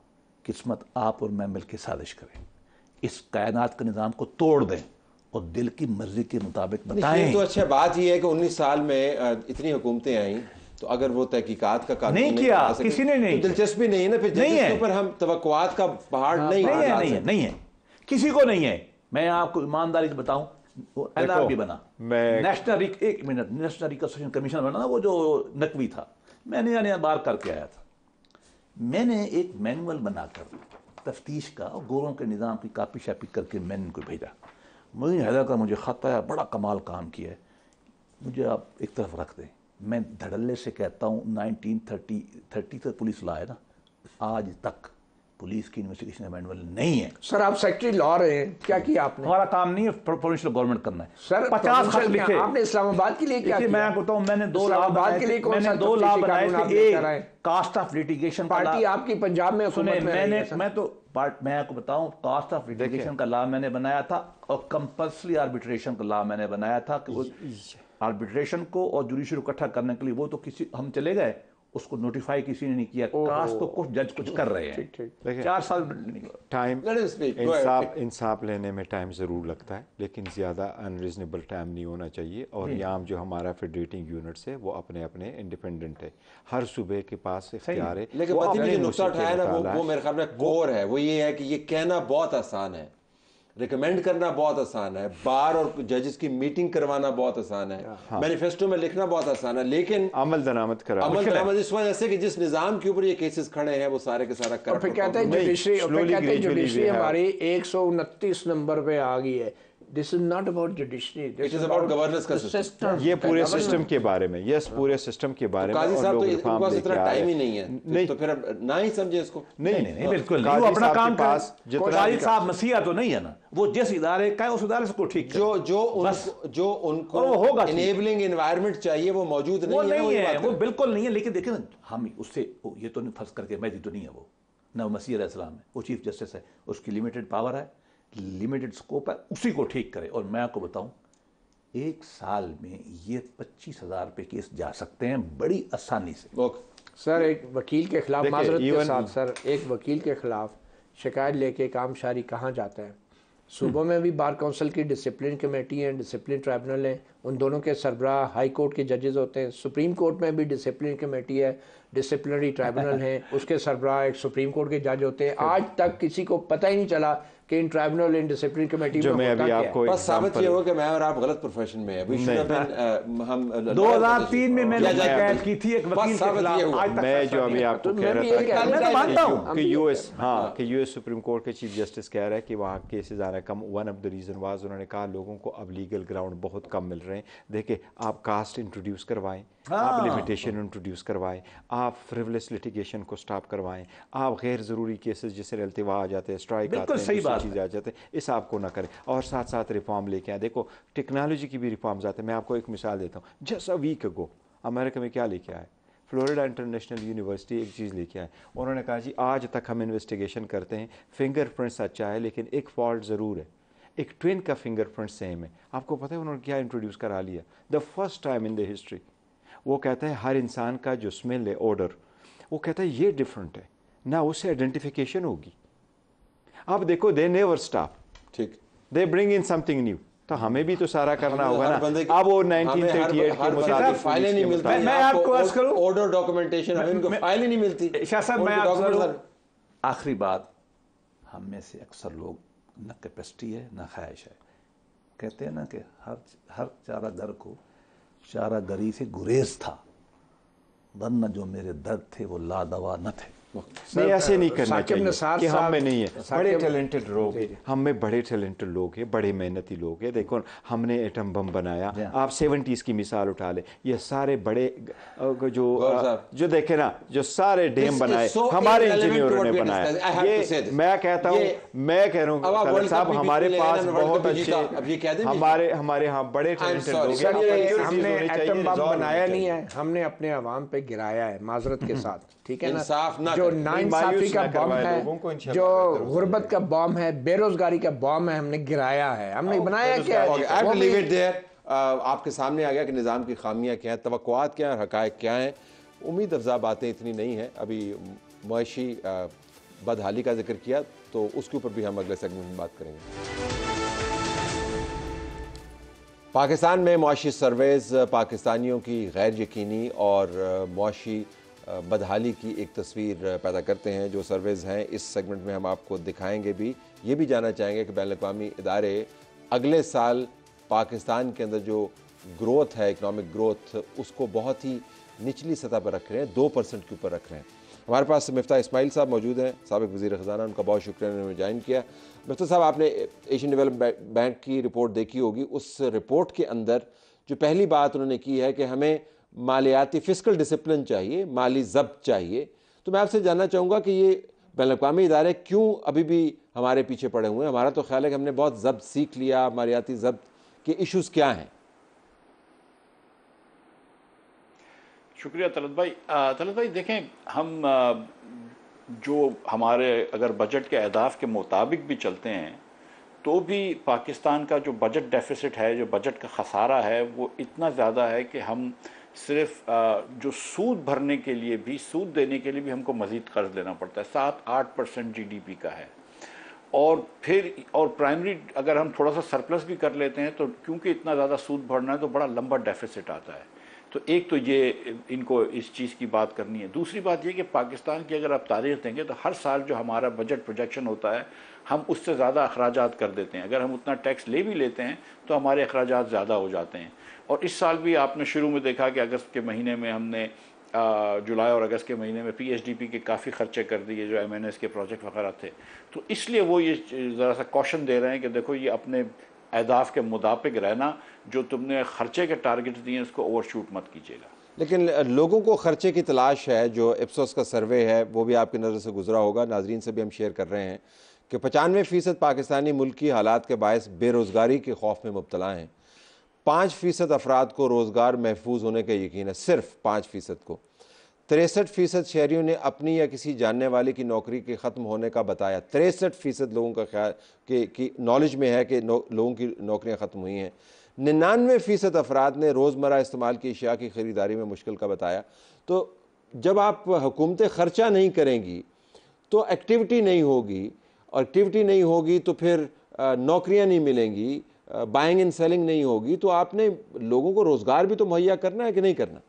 किस्मत आप और मैं मिलकर साजिश करें, इस कायनात के निज़ाम को तोड़ दें और दिल की मर्जी के मुताबिक बताएं। तो अच्छा बात यह है कि 19 साल में इतनी हुकूमतें आई, तो अगर वो तहकीकात का कानून नहीं किया, किसी ने नहीं, तो दिलचस्पी नहीं है ना, फिर इसके ऊपर हम तवक्कुआत का पहाड़ नहीं है, किसी को नहीं है। मैं आपको ईमानदारी से बताऊं, NRB बना, नेशनल रिकंस्ट्रक्शन कमीशन बना ना, वो जो नकवी था, मैंने बार करके आया था। मैंने एक मैनुअल बनाकर तफ्तीश का और गोरों के निज़ाम की कापी शापी करके मैंने इनको भेजा। मोइन हैदर का मुझे ख़त आया, बड़ा कमाल काम किया है, मुझे आप एक तरफ रख दें। मैं धड़ल्ले से कहता हूँ 1930 तक पुलिस लॉ है ना, आज तक पुलिस की इन्वेस्टिगेशन मैनुअल नहीं है। सर आप सेक्रेटरी लॉ रहे हैं, क्या किया आपने? हमारा काम नहीं है प्रोविंशियल गवर्नमेंट करना है। सर 50 खत लिखे आपने इस्लामाबाद के लिए क्या किया? मैं बताऊं, मैंने 2 लाख इस्लामाबाद के लिए कौन सा मैंने 2 लाख बनाए थे। लेकर आए? एक कास्ट ऑफ लिटिगेशन पार्टी आपकी पंजाब में सुने, हुकूमत में रही है, सर। मैं आपको बताऊं, कास्ट ऑफ लिटिगेशन का लॉ मैंने बनाया था और कंपल्सरी आर्बिट्रेशन का लॉ मैंने बनाया था कि आर्बिट्रेशन को और जुडिशरी को इकट्ठा करने के लिए वो तो किसी हम चले गए, उसको नोटिफाई किसी ने नहीं किया। कास्ट तो कुछ जज कुछ कर रहे हैं। 4 साल टाइम इंसाफ लेने में टाइम ज़रूर लगता है, लेकिन ज़्यादा अनरीजनेबल टाइम नहीं होना चाहिए। और यहाँ जो हमारा फेडरेटिंग यूनिट्स है वो अपने अपने इंडिपेंडेंट है, हर सूबे के पास इख्तियार है। लेकिन जो नुक्ता उठाया ना वो मेरे ख्याल में कोर है, वो ये है कि ये कहना बहुत आसान है, रिकमेंड करना बहुत आसान है, बार और जजेस की मीटिंग करवाना बहुत आसान है, मैनिफेस्टो में लिखना बहुत आसान है, लेकिन अमल दरामद इस वजह से कि जिस निजाम के ऊपर ये केसेस खड़े हैं वो सारे के सारा और फिर कहते हैं जुडिशरी हमारी 129 नंबर पे आ गई है। This is not about judiciary. It is about governance का सिस्टम। ये पूरे सिस्टम के बारे में, यस पूरे सिस्टम के बारे में। काजी साहब तो इनके पास इतना टाइम ही नहीं है, नहीं तो फिर ना ही समझे इसको। नहीं बिल्कुल नहीं, वो अपना काम पास। काजी साहब मसीहा तो नहीं है ना, वो जिस इदारे का है उस इदारे को ठीक जो उनको होगा इनेबलिंग एनवायरनमेंट चाहिए वो मौजूद नहीं है, वो बिल्कुल नहीं है। लेकिन देखिए ना, हम उससे ये तो नहीं फर्ज करके मैं तो नहीं है वो, ना मसीह अलैहिस्सलाम है, वो चीफ जस्टिस है, उसकी लिमिटेड पावर है, लिमिटेड स्कोप है, उसी को ठीक करे। और मैं आपको बताऊं, 1 साल में ये 25,000 रुपये केस जा सकते हैं बड़ी आसानी से। सर एक वकील के खिलाफ माजरत के साथ, सर एक वकील के खिलाफ शिकायत लेके काम शारी कहाँ जाता है? सूबों में भी बार काउंसिल की डिसिप्लिन कमेटी है, डिसिप्लिन ट्राइब्यूनल है, उन दोनों के सरबराह हाई कोर्ट के जजेस होते हैं। सुप्रीम कोर्ट में भी डिसिप्लिन कमेटी है, डिसिप्लिनरी ट्राइब्यूनल है, उसके सरबराह एक सुप्रीम कोर्ट के जज होते हैं। आज तक किसी को पता ही नहीं चला कि इन ट्राइब्यूनल इन डिसिप्लिन कमेटी में मैं अभी आपको बस साबित ये हो कि मैं और आप गलत प्रोफेशन में हैं। हम 2003 में मैंने शिकायत की थी एक वकील के खिलाफ। मैं जो अभी आपको कह रहा था कि यूएस सुप्रीम कोर्ट के चीफ जस्टिस कह रहे हैं कि वहाँ केसेस आ रहे हैं कम। One of the reason was, उन्होंने कहा लोगों को अब लीगल ग्राउंड बहुत कम मिल रहे हैं। देखिए, आप कास्ट इंट्रोड्यूस करवाएं, आप लिमिटेशन इंट्रोड्यूस करवाएं, आप फ्रिवलेस लिटिगेशन को स्टॉप करवाएं, आप गैर ज़रूरी केसेस जिससे अल्तिवा आ जाते हैं, स्ट्राइक आते हैं, चीज़ें आ जाते हैं, इस आपको ना करें। और साथ साथ रिफॉर्म लेके आए। देखो, टेक्नोलॉजी की भी रिफॉर्म्स आते हैं। मैं आपको एक मिसाल देता हूँ। Just a week ago America में क्या लेके आए, फ्लोरिडा इंटरनेशनल यूनिवर्सिटी एक चीज़ लेके आए। उन्होंने कहा जी आज तक हम इन्वेस्टिगेशन करते हैं, फिंगरप्रिंट्स अच्छा है लेकिन एक फॉल्ट ज़रूर है, एक ट्विन का फिंगरप्रिंट सेम है। आपको पता है उन्होंने क्या इंट्रोड्यूस करा लिया? The first time in the history. वो कहता है हर इंसान का जो स्मेल है, ऑर्डर, वो कहता है ये डिफरेंट है ना, उससे आइडेंटिफिकेशन होगी। आप देखो, दे नेवर स्टॉप, ठीक, they bring in something new. तो हमें भी तो सारा करना होगा ना। अब वो 1938 के मुताबिक फाइलें नहीं मिलती। मैं आपको अर्ज करूं, ऑर्डर डॉक्यूमेंटेशन हमें इनको फाइलें नहीं मिलती। शाह साहब मैं आपको आखिरी बात, हम में से अक्सर लोग न कैपेसिटी है न ख्वाहिश है। कहते हैं ना कि हर चारागर को चारागरी से गुरेज था, वरना जो मेरे दर्द थे वो लादवा न थे। नहीं, ऐसे नहीं करना चाहिए कि हम में नहीं है। बड़े टैलेंटेड लोग, हम में बड़े टैलेंटेड लोग हैं, बड़े मेहनती लोग हैं। देखो, हमने एटम बम बनाया, आप 70s की मिसाल उठा ले, ये सारे बड़े जो देखे ना, जो सारे डैम बनाए हमारे इंजीनियरों ने बनाया। ये मैं कहता हूँ, मैं कह रहा हूँ साहब, हमारे पास बहुत अच्छे हमारे यहाँ बड़े टैलेंटेड लोग हैं। हमने एटम बम बनाया नहीं है, हमने अपने अवाम पे गिराया है, माजरत के साथ, ठीक है ना। जो नाइंसाफी का बम है, जो गुर्बत का बम है, बेरोजगारी का बम है, हमने गिराया है, हमने बनाया क्या है? आपके सामने आ गया कि निज़ाम की खामियां क्या हैं, तवक्कुआत क्या हैं, हक़ाइक़ क्या हैं। उम्मीद अफजा बातें इतनी नहीं हैं। अभी मुआशी बदहाली का जिक्र किया, तो उसके ऊपर भी हम अगले सेगमेंट में बात करेंगे। पाकिस्तान में मुआशी सर्वेज पाकिस्तानियों की गैर यकीनी और मुआशी बदहाली की एक तस्वीर पैदा करते हैं। जो सर्वेज हैं इस सेगमेंट में हम आपको दिखाएंगे भी। ये भी जानना चाहेंगे कि बैनुल अक़वामी इदारे अगले साल पाकिस्तान के अंदर जो ग्रोथ है, इकनॉमिक ग्रोथ, उसको बहुत ही निचली सतह पर रख रहे हैं, 2% के ऊपर रख रहे हैं। हमारे पास मिफ्ता इस्माइल साहब मौजूद हैं, साबिक वज़ीर ख़ज़ाना, उनका बहुत शुक्रिया उन्होंने ज्वाइन किया। मिफ्ता साहब, आपने एशियन डेवलपमेंट बैंक की रिपोर्ट देखी होगी। उस रिपोर्ट के अंदर जो पहली बात उन्होंने की है कि हमें मालियाती फिस्कल डिसिप्लिन चाहिए, माली ज़ब्त चाहिए। तो मैं आपसे जानना चाहूँगा कि ये बैनुल-अक़वामी इदारे क्यों अभी भी हमारे पीछे पड़े हुए हैं? हमारा तो ख्याल है कि हमने बहुत ज़ब्त सीख लिया, मालियाती ज़ब्त के इश्यूज़ क्या हैं? शुक्रिया तलत भाई देखें, हम जो हमारे अगर बजट के अहदाफ के मुताबिक भी चलते हैं तो भी पाकिस्तान का जो बजट डेफिसिट है, जो बजट का खसारा है, वो इतना ज़्यादा है कि हम सिर्फ जो सूद भरने के लिए भी, सूद देने के लिए भी हमको मज़ीद कर्ज लेना पड़ता है। 7-8% GDP का है। और फिर प्राइमरी अगर हम थोड़ा सा सरप्लस भी कर लेते हैं तो क्योंकि इतना ज़्यादा सूद भरना है तो बड़ा लंबा डेफिसिट आता है। तो एक तो ये इनको इस चीज़ की बात करनी है। दूसरी बात ये कि पाकिस्तान की अगर आप तारीख देंगे तो हर साल जो हमारा बजट प्रोजेक्शन होता है, हम उससे ज़्यादा अखराजात कर देते हैं। अगर हम उतना टैक्स ले भी लेते हैं तो हमारे अखराजात ज़्यादा हो जाते हैं। और इस साल भी आपने शुरू में देखा कि अगस्त के महीने में हमने जुलाई और अगस्त के महीने में PSDP के काफ़ी खर्चे कर दिए, जो MNS के प्रोजेक्ट वगैरह थे। तो इसलिए वो ये ज़रा सा कॉशन दे रहे हैं कि देखो, ये अपने अहदाफ के मुताबिक रहना, जो तुमने खर्चे के टारगेट दिए उसको ओवरशूट मत कीजिएगा। लेकिन लोगों को खर्चे की तलाश है। जो इप्सोस का सर्वे है वो भी आपकी नज़र से गुजरा होगा, नाजरीन से भी हम शेयर कर रहे हैं कि 95% पाकिस्तानी मुल्की हालात के बायस बेरोज़गारी के खौफ में मुब्तला हैं। 5% अफराद को रोज़गार महफूज होने का यकीन है, सिर्फ 5% को। 63% शहरियों ने अपनी या किसी जानने वाले की नौकरी के ख़त्म होने का बताया। 63% लोगों का ख्याल कि नॉलेज में है कि लोगों की नौकरियां ख़त्म हुई हैं। 99% अफराद ने रोज़मर्रा इस्तेमाल की अशिया की ख़रीदारी में मुश्किल का बताया। तो जब आप हुकूमतें ख़र्चा नहीं करेंगी तो एक्टिविटी नहीं होगी, और एक्टिविटी नहीं होगी तो फिर नौकरियां नहीं मिलेंगी, बाइंग एंड सेलिंग नहीं होगी। तो आपने लोगों को रोज़गार भी तो मुहैया करना है कि नहीं करना?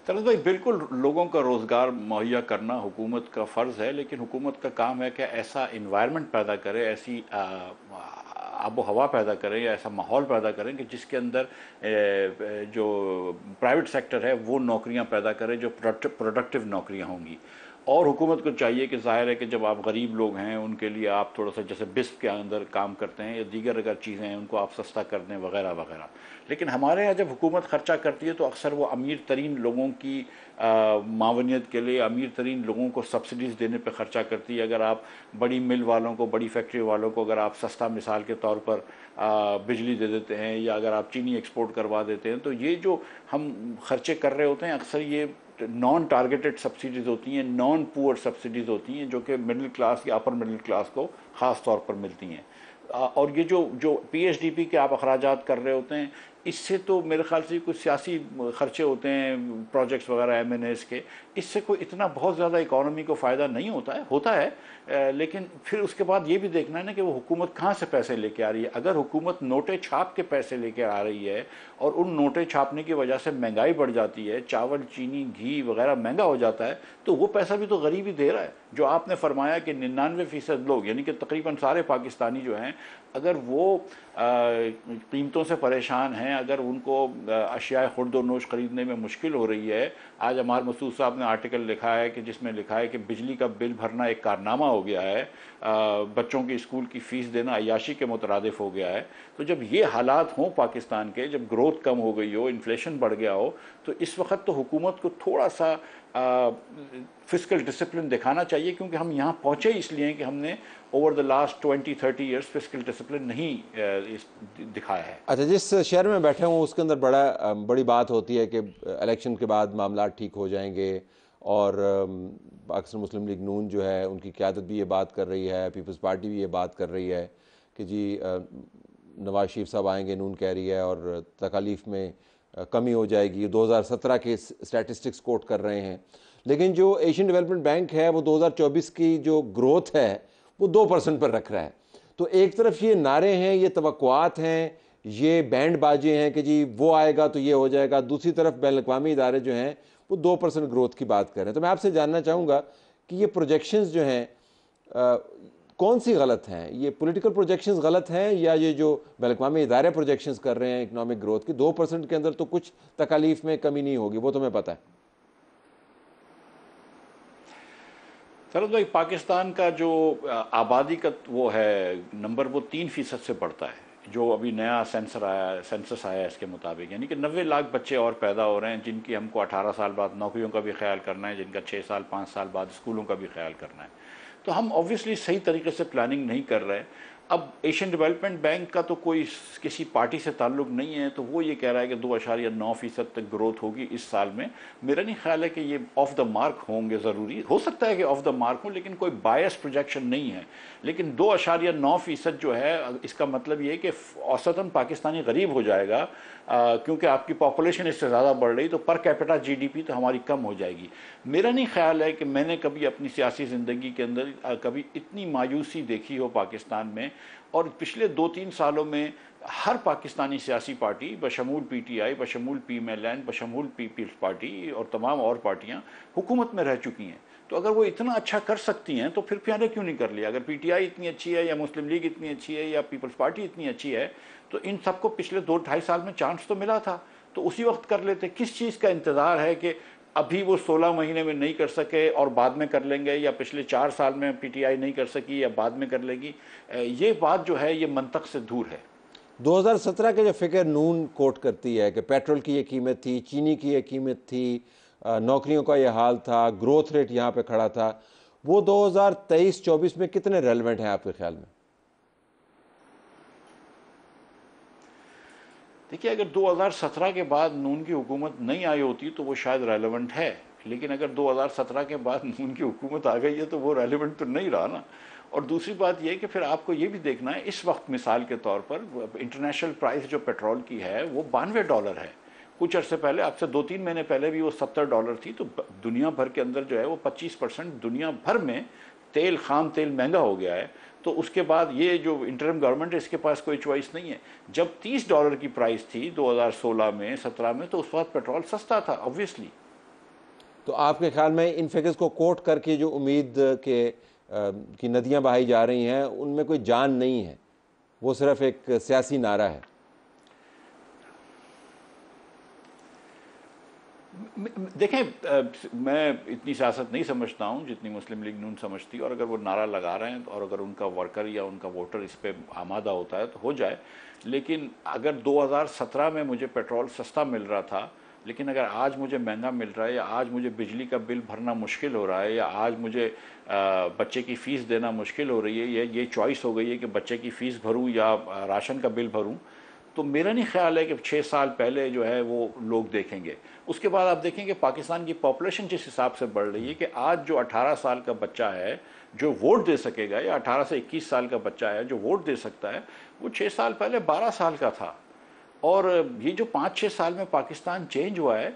तलत भाई, बिल्कुल लोगों का रोज़गार मुहैया करना हुकूमत का फ़र्ज़ है, लेकिन हुकूमत का काम है कि ऐसा इन्वायरमेंट पैदा करे, ऐसी आबो हवा पैदा करें या ऐसा माहौल पैदा करें कि जिसके अंदर जो प्राइवेट सेक्टर है वो नौकरियां पैदा करे, जो प्रोडक्टिव नौकरियां होंगी। और हुकूमत को चाहिए कि ज़ाहिर है कि जब आप गरीब लोग हैं उनके लिए आप थोड़ा सा जैसे बिस्प के अंदर काम करते हैं या दीगर अगर चीज़ें हैं उनको आप सस्ता कर दें वगैरह वगैरह। लेकिन हमारे यहाँ जब हुकूमत ख़र्चा करती है तो अक्सर वो अमीर तरीन लोगों की मावनियत के लिए, अमीर तरीन लोगों को सब्सिडीज़ देने पे ख़र्चा करती है। अगर आप बड़ी मिल वालों को, बड़ी फैक्ट्री वालों को अगर आप सस्ता मिसाल के तौर पर बिजली दे देते हैं, या अगर आप चीनी एक्सपोर्ट करवा देते हैं, तो ये जो हम ख़र्चे कर रहे होते हैं अक्सर ये नॉन टारगेटेड सब्सिडीज़ होती हैं, नॉन पुअर सब्सिडीज़ होती हैं, जो कि मिडिल क्लास या अपर मिडिल क्लास को ख़ास तौर पर मिलती हैं। और ये जो PSDP के आप अखराजात कर रहे होते हैं, इससे तो मेरे ख्याल से कुछ सियासी खर्चे होते हैं, प्रोजेक्ट्स वगैरह MNS के, इससे कोई इतना बहुत ज़्यादा इकॉनमी को फ़ायदा नहीं होता है। लेकिन फिर उसके बाद ये भी देखना है ना कि वो हुकूमत कहाँ से पैसे लेके आ रही है। अगर हुकूमत नोटे छाप के पैसे लेके आ रही है और उन नोटे छापने की वजह से महंगाई बढ़ जाती है, चावल, चीनी, घी वगैरह महंगा हो जाता है, तो वो पैसा भी तो गरीब ही दे रहा है। जो आपने फरमाया कि 99% लोग, यानी कि तकरीबन सारे पाकिस्तानी जो हैं, अगर वो कीमतों से परेशान हैं, अगर उनको अशियाए खुर्द व नोश ख़रीदने में मुश्किल हो रही है। आज अमार मसूद साहब ने आर्टिकल लिखा है कि जिसमें लिखा है कि बिजली का बिल भरना एक कारनामा हो गया है, बच्चों की स्कूल की फ़ीस देना अय्याशी के मुतरादिफ हो गया है। तो जब ये हालात हों पाकिस्तान के, जब ग्रोथ कम हो गई हो, इन्फ्लेशन बढ़ गया हो, तो इस वक्त तो हुकूमत को थोड़ा सा फिस्कल डिसिप्लिन दिखाना चाहिए, क्योंकि हम यहाँ पहुँचे इसलिए हैं कि हमने over the last 20-30 years fiscal discipline नहीं दिखाया है। अच्छा, जिस शहर में बैठे हूँ उसके अंदर बड़ी बात होती है कि इलेक्शन के बाद मामला ठीक हो जाएंगे, और पाकिस्तान मुस्लिम लीग नून जो है उनकी क़यादत भी ये बात कर रही है, पीपल्स पार्टी भी ये बात कर रही है कि जी नवाज शरीफ साहब आएंगे, नून कह रही है, और तकालीफ में कमी हो जाएगी। 2017 के स्टैटिस्टिक्स कोट कर रहे हैं। लेकिन जो एशियन डेवलपमेंट बैंक है वो 2024 की जो ग्रोथ है वो 2% पर रख रहा है। तो एक तरफ ये नारे हैं, ये तवक्कुआत हैं, ये बैंड बाजे हैं कि जी वो आएगा तो ये हो जाएगा, दूसरी तरफ बैनुल-अक़वामी इदारे जो हैं वो 2% ग्रोथ की बात कर रहे हैं। तो मैं आपसे जानना चाहूँगा कि ये प्रोजेक्शंस जो हैं कौन सी गलत हैं? ये पॉलिटिकल प्रोजेक्शंस गलत हैं, या ये जो बैनुल-अक़वामी इदारे प्रोजेक्शंस कर रहे हैं इकनॉमिक ग्रोथ की 2% के अंदर तो कुछ तकालीफ में कमी नहीं होगी, वो तो मैं पता है। सरद भाई, पाकिस्तान का जो आबादी का वो है नंबर, वो 3% से बढ़ता है। जो अभी नया सेंसस आया है इसके मुताबिक, यानी कि 90 लाख बच्चे और पैदा हो रहे हैं, जिनकी हमको 18 साल बाद नौकरियों का भी ख्याल करना है, जिनका 6 साल 5 साल बाद स्कूलों का भी ख्याल करना है। तो हम ऑब्वियसली सही तरीके से प्लानिंग नहीं कर रहे। अब एशियन डेवलपमेंट बैंक का तो कोई किसी पार्टी से ताल्लुक नहीं है, तो वो ये कह रहा है कि 2.9% तक ग्रोथ होगी इस साल में। मेरा नहीं ख्याल है कि ये ऑफ द मार्क होंगे, ज़रूरी हो सकता है कि ऑफ द मार्क हो, लेकिन कोई बायस प्रोजेक्शन नहीं है। लेकिन 2.9% जो है, इसका मतलब ये कि औसतन पाकिस्तानी गरीब हो जाएगा, क्योंकि आपकी पॉपुलेशन इससे ज़्यादा बढ़ रही, तो पर कैपिटा जीडीपी तो हमारी कम हो जाएगी। मेरा नहीं ख्याल है कि मैंने कभी अपनी सियासी ज़िंदगी के अंदर कभी इतनी मायूसी देखी हो पाकिस्तान में। और पिछले 2-3 सालों में हर पाकिस्तानी सियासी पार्टी बशमूल पीटीआई, बशमूल पीएमएलएन, बशमूल पीपल्स पार्टी और तमाम और पार्टियां हुकूमत में रह चुकी हैं। तो अगर वो इतना अच्छा कर सकती हैं तो फिर पहले क्यों नहीं कर लिया? अगर पीटीआई इतनी अच्छी है, या मुस्लिम लीग इतनी अच्छी है, या पीपल्स पार्टी इतनी अच्छी है, तो इन सबको पिछले 2-2.5 साल में चांस तो मिला था, तो उसी वक्त कर लेते। किस चीज़ का इंतज़ार है कि अभी वो 16 महीने में नहीं कर सके और बाद में कर लेंगे, या पिछले 4 साल में पीटीआई नहीं कर सकी या बाद में कर लेगी? ये बात जो है ये मंतक से दूर है। 2017 के जो फिगर नून कोट करती है कि पेट्रोल की ये कीमत थी, चीनी की ये कीमत थी, नौकरियों का ये हाल था, ग्रोथ रेट यहाँ पे खड़ा था, वो 2023-24 में कितने रेलेवेंट हैं आपके ख्याल में? देखिए, अगर 2017 के बाद नून की हुकूमत नहीं आई होती तो वो शायद रेलेवेंट है, लेकिन अगर 2017 के बाद नून की हुकूमत आ गई है तो वो रेलेवेंट तो नहीं रहा ना। और दूसरी बात यह कि फिर आपको ये भी देखना है, इस वक्त मिसाल के तौर पर इंटरनेशनल प्राइस जो पेट्रोल की है वो $92 है। कुछ अर्से पहले, आपसे 2-3 महीने पहले भी वो $70 थी। तो दुनिया भर के अंदर जो है वो 25% दुनिया भर में खाम तेल महंगा हो गया है। तो उसके बाद ये जो इंटरिम गवर्नमेंट है, इसके पास कोई चॉइस नहीं है। जब $30 की प्राइस थी 2016 में 17 में, तो उस वक्त पेट्रोल सस्ता था ऑब्वियसली। तो आपके ख्याल में इन फिगर्स को कोट करके जो उम्मीद के की नदियां बहाई जा रही हैं, उनमें कोई जान नहीं है, वो सिर्फ एक सियासी नारा है? देखें, मैं इतनी सियासत नहीं समझता हूँ जितनी मुस्लिम लीग नून समझती है। और अगर वो नारा लगा रहे हैं और अगर उनका वर्कर या उनका वोटर इस पर आमादा होता है तो हो जाए। लेकिन अगर 2017 में मुझे पेट्रोल सस्ता मिल रहा था, लेकिन अगर आज मुझे महंगा मिल रहा है, या आज मुझे बिजली का बिल भरना मुश्किल हो रहा है, या आज मुझे बच्चे की फ़ीस देना मुश्किल हो रही है, ये चॉइस हो गई है कि बच्चे की फ़ीस भरूँ या राशन का बिल भरूँ, तो मेरा नहीं ख्याल है कि 6 साल पहले जो है वो लोग देखेंगे। उसके बाद आप देखेंगे पाकिस्तान की पॉपुलेशन जिस हिसाब से बढ़ रही है कि आज जो 18 साल का बच्चा है जो वोट दे सकेगा, या 18 से 21 साल का बच्चा है जो वोट दे सकता है, वो 6 साल पहले 12 साल का था। और ये जो 5-6 साल में पाकिस्तान चेंज हुआ है,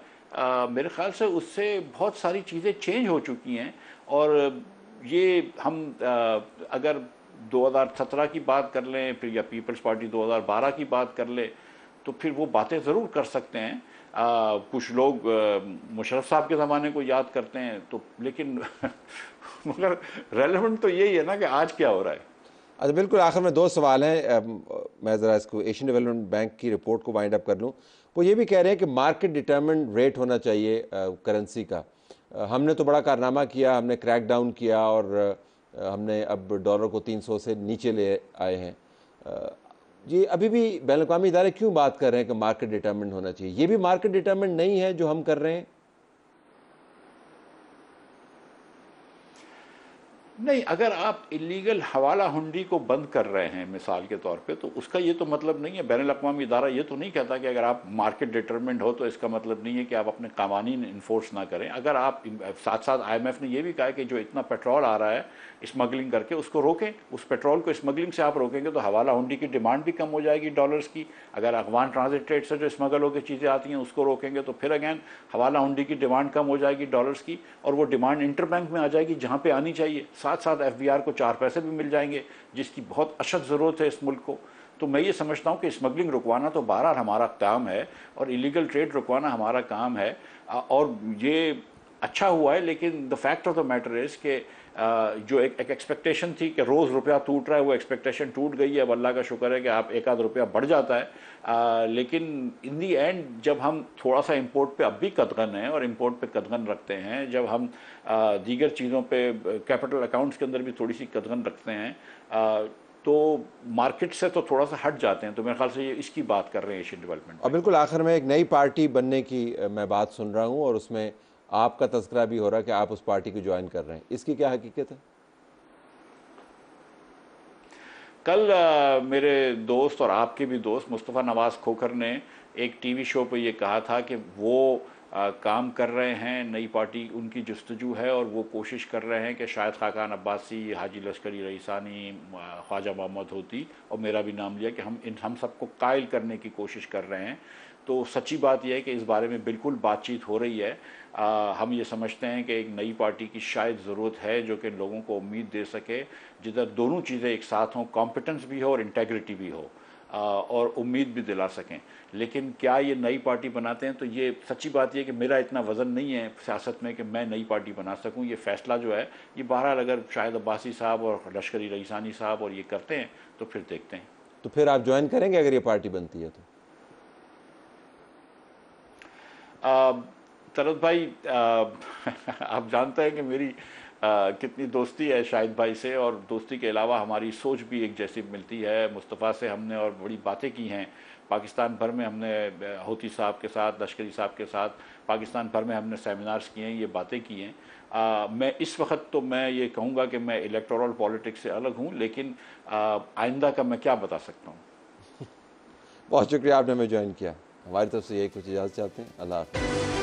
मेरे ख्याल से उससे बहुत सारी चीज़ें चेंज हो चुकी हैं। और ये हम अगर 2017 की बात कर लें, फिर या पीपल्स पार्टी 2012 की बात कर ले, तो फिर वो बातें ज़रूर कर सकते हैं। कुछ लोग मुशर्रफ साहब के ज़माने को याद करते हैं, तो लेकिन मगर रेलेवेंट तो यही है ना कि आज क्या हो रहा है। अच्छा, बिल्कुल आखिर में 2 सवाल हैं। मैं ज़रा इसको एशियन डेवलपमेंट बैंक की रिपोर्ट को वाइंड अप कर लूँ। वो ये भी कह रहे हैं कि मार्केट डिटर्मिन्ड रेट होना चाहिए करेंसी का। हमने तो बड़ा कारनामा किया, हमने क्रैक डाउन किया और हमने अब डॉलर को 300 से नीचे ले आए हैं। ये अभी भी बैनुल-अक़वामी इदारे क्यों बात कर रहे हैं कि मार्केट डिटर्मिन्ड होना चाहिए? ये भी मार्केट डिटर्मिन्ड नहीं है जो हम कर रहे हैं? नहीं, अगर आप इलीगल हवाला हुंडी को बंद कर रहे हैं मिसाल के तौर पे, तो उसका ये तो मतलब नहीं है, बैनुल-अक़वामी इदारा ये तो नहीं कहता कि अगर आप मार्केट डिटरमिन्ड हो तो इसका मतलब नहीं है कि आप अपने कानून इन्फोर्स ना करें। अगर आप साथ साथ IMF ने ये भी कहा कि जो इतना पेट्रोल आ रहा है स्मगलिंग करके, उसको रोकें। उस पेट्रोल को स्मगलिंग से आप रोकेंगे तो हवाला हुंडी की डिमांड भी कम हो जाएगी डॉलर्स की। अगर अफगान ट्रांजिट ट्रेड से जो स्मगल होकर चीज़ें आती हैं उसको रोकेंगे तो फिर अगैन हवाला हुंडी की डिमांड कम हो जाएगी डॉलर्स की, और वो डिमांड इंटरबैंक में आ जाएगी जहाँ पे आनी चाहिए। साथ साथ FBR को 4 पैसे भी मिल जाएंगे, जिसकी बहुत अशद ज़रूरत है इस मुल्क को। तो मैं ये समझता हूँ कि स्मगलिंग रुकवाना तो बहरहाल हमारा काम है, और इलीगल ट्रेड रुकवाना हमारा काम है। और ये अच्छा हुआ है, लेकिन the fact of the matter is कि जो एक एक्सपेक्टेशन थी कि रोज़ रुपया टूट रहा है, वो एक्सपेक्टेशन टूट गई है। अब अल्लाह का शुक्र है कि आप एक आध रुपया बढ़ जाता है, लेकिन इन दी एंड जब हम थोड़ा सा इंपोर्ट पे अब भी कदगन हैं और इंपोर्ट पे कदगन रखते हैं, जब हम दीगर चीज़ों पे कैपिटल अकाउंट्स के अंदर भी थोड़ी सी कदगन रखते हैं, तो मार्केट से तो थोड़ा सा हट जाते हैं। तो मेरे ख्याल से ये इसकी बात कर रहे हैं एशियन डेवलपमेंट। और बिल्कुल आखिर में एक नई पार्टी बनने की मैं बात सुन रहा हूँ और उसमें आपका तज़किरा भी हो रहा है कि आप उस पार्टी को ज्वाइन कर रहे हैं, इसकी क्या हकीकत है? कल मेरे दोस्त और आपके भी दोस्त मुस्तफ़ा नवाज़ खोखर ने एक टीवी शो पे ये कहा था कि वो काम कर रहे हैं, नई पार्टी उनकी जस्तजू है और वो कोशिश कर रहे हैं कि शायद खाकान अब्बासी, हाजी लश्करी रईसानी, ख्वाजा मोहम्मद होती और मेरा भी नाम लिया कि हम सबको कायल करने की कोशिश कर रहे हैं। तो सच्ची बात यह है कि इस बारे में बिल्कुल बातचीत हो रही है। हम ये समझते हैं कि एक नई पार्टी की शायद ज़रूरत है जो कि लोगों को उम्मीद दे सके, जिधर दोनों चीज़ें एक साथ हों, कॉम्पिटेंस भी हो और इंटेग्रिटी भी हो, और उम्मीद भी दिला सकें। लेकिन क्या ये नई पार्टी बनाते हैं? तो ये सच्ची बात यह है कि मेरा इतना वज़न नहीं है सियासत में कि मैं नई पार्टी बना सकूं। ये फ़ैसला जो है ये बहरहाल अगर शायद अब्बासी साहब और लश्करी रईसानी साहब और ये करते हैं तो फिर देखते हैं। तो फिर आप ज्वाइन करेंगे अगर ये पार्टी बनती है तो? तरत भाई, आप जानते हैं कि मेरी कितनी दोस्ती है शाहिद भाई से, और दोस्ती के अलावा हमारी सोच भी एक जैसी मिलती है। मुस्तफ़ा से हमने और बड़ी बातें की हैं, पाकिस्तान भर में हमने होती साहब के साथ, लश्करी साहब के साथ पाकिस्तान भर में हमने सेमिनार्स किए हैं, ये बातें की हैं। मैं इस वक्त तो मैं ये कहूँगा कि मैं इलेक्टोरल पॉलिटिक्स से अलग हूँ, लेकिन आइंदा का मैं क्या बता सकता हूँ। बहुत शुक्रिया आपने हमें ज्वाइन किया। हमारी तरफ से यही कुछ इजाज़त चाहते हैं। अल्लाह हाफ़िज़।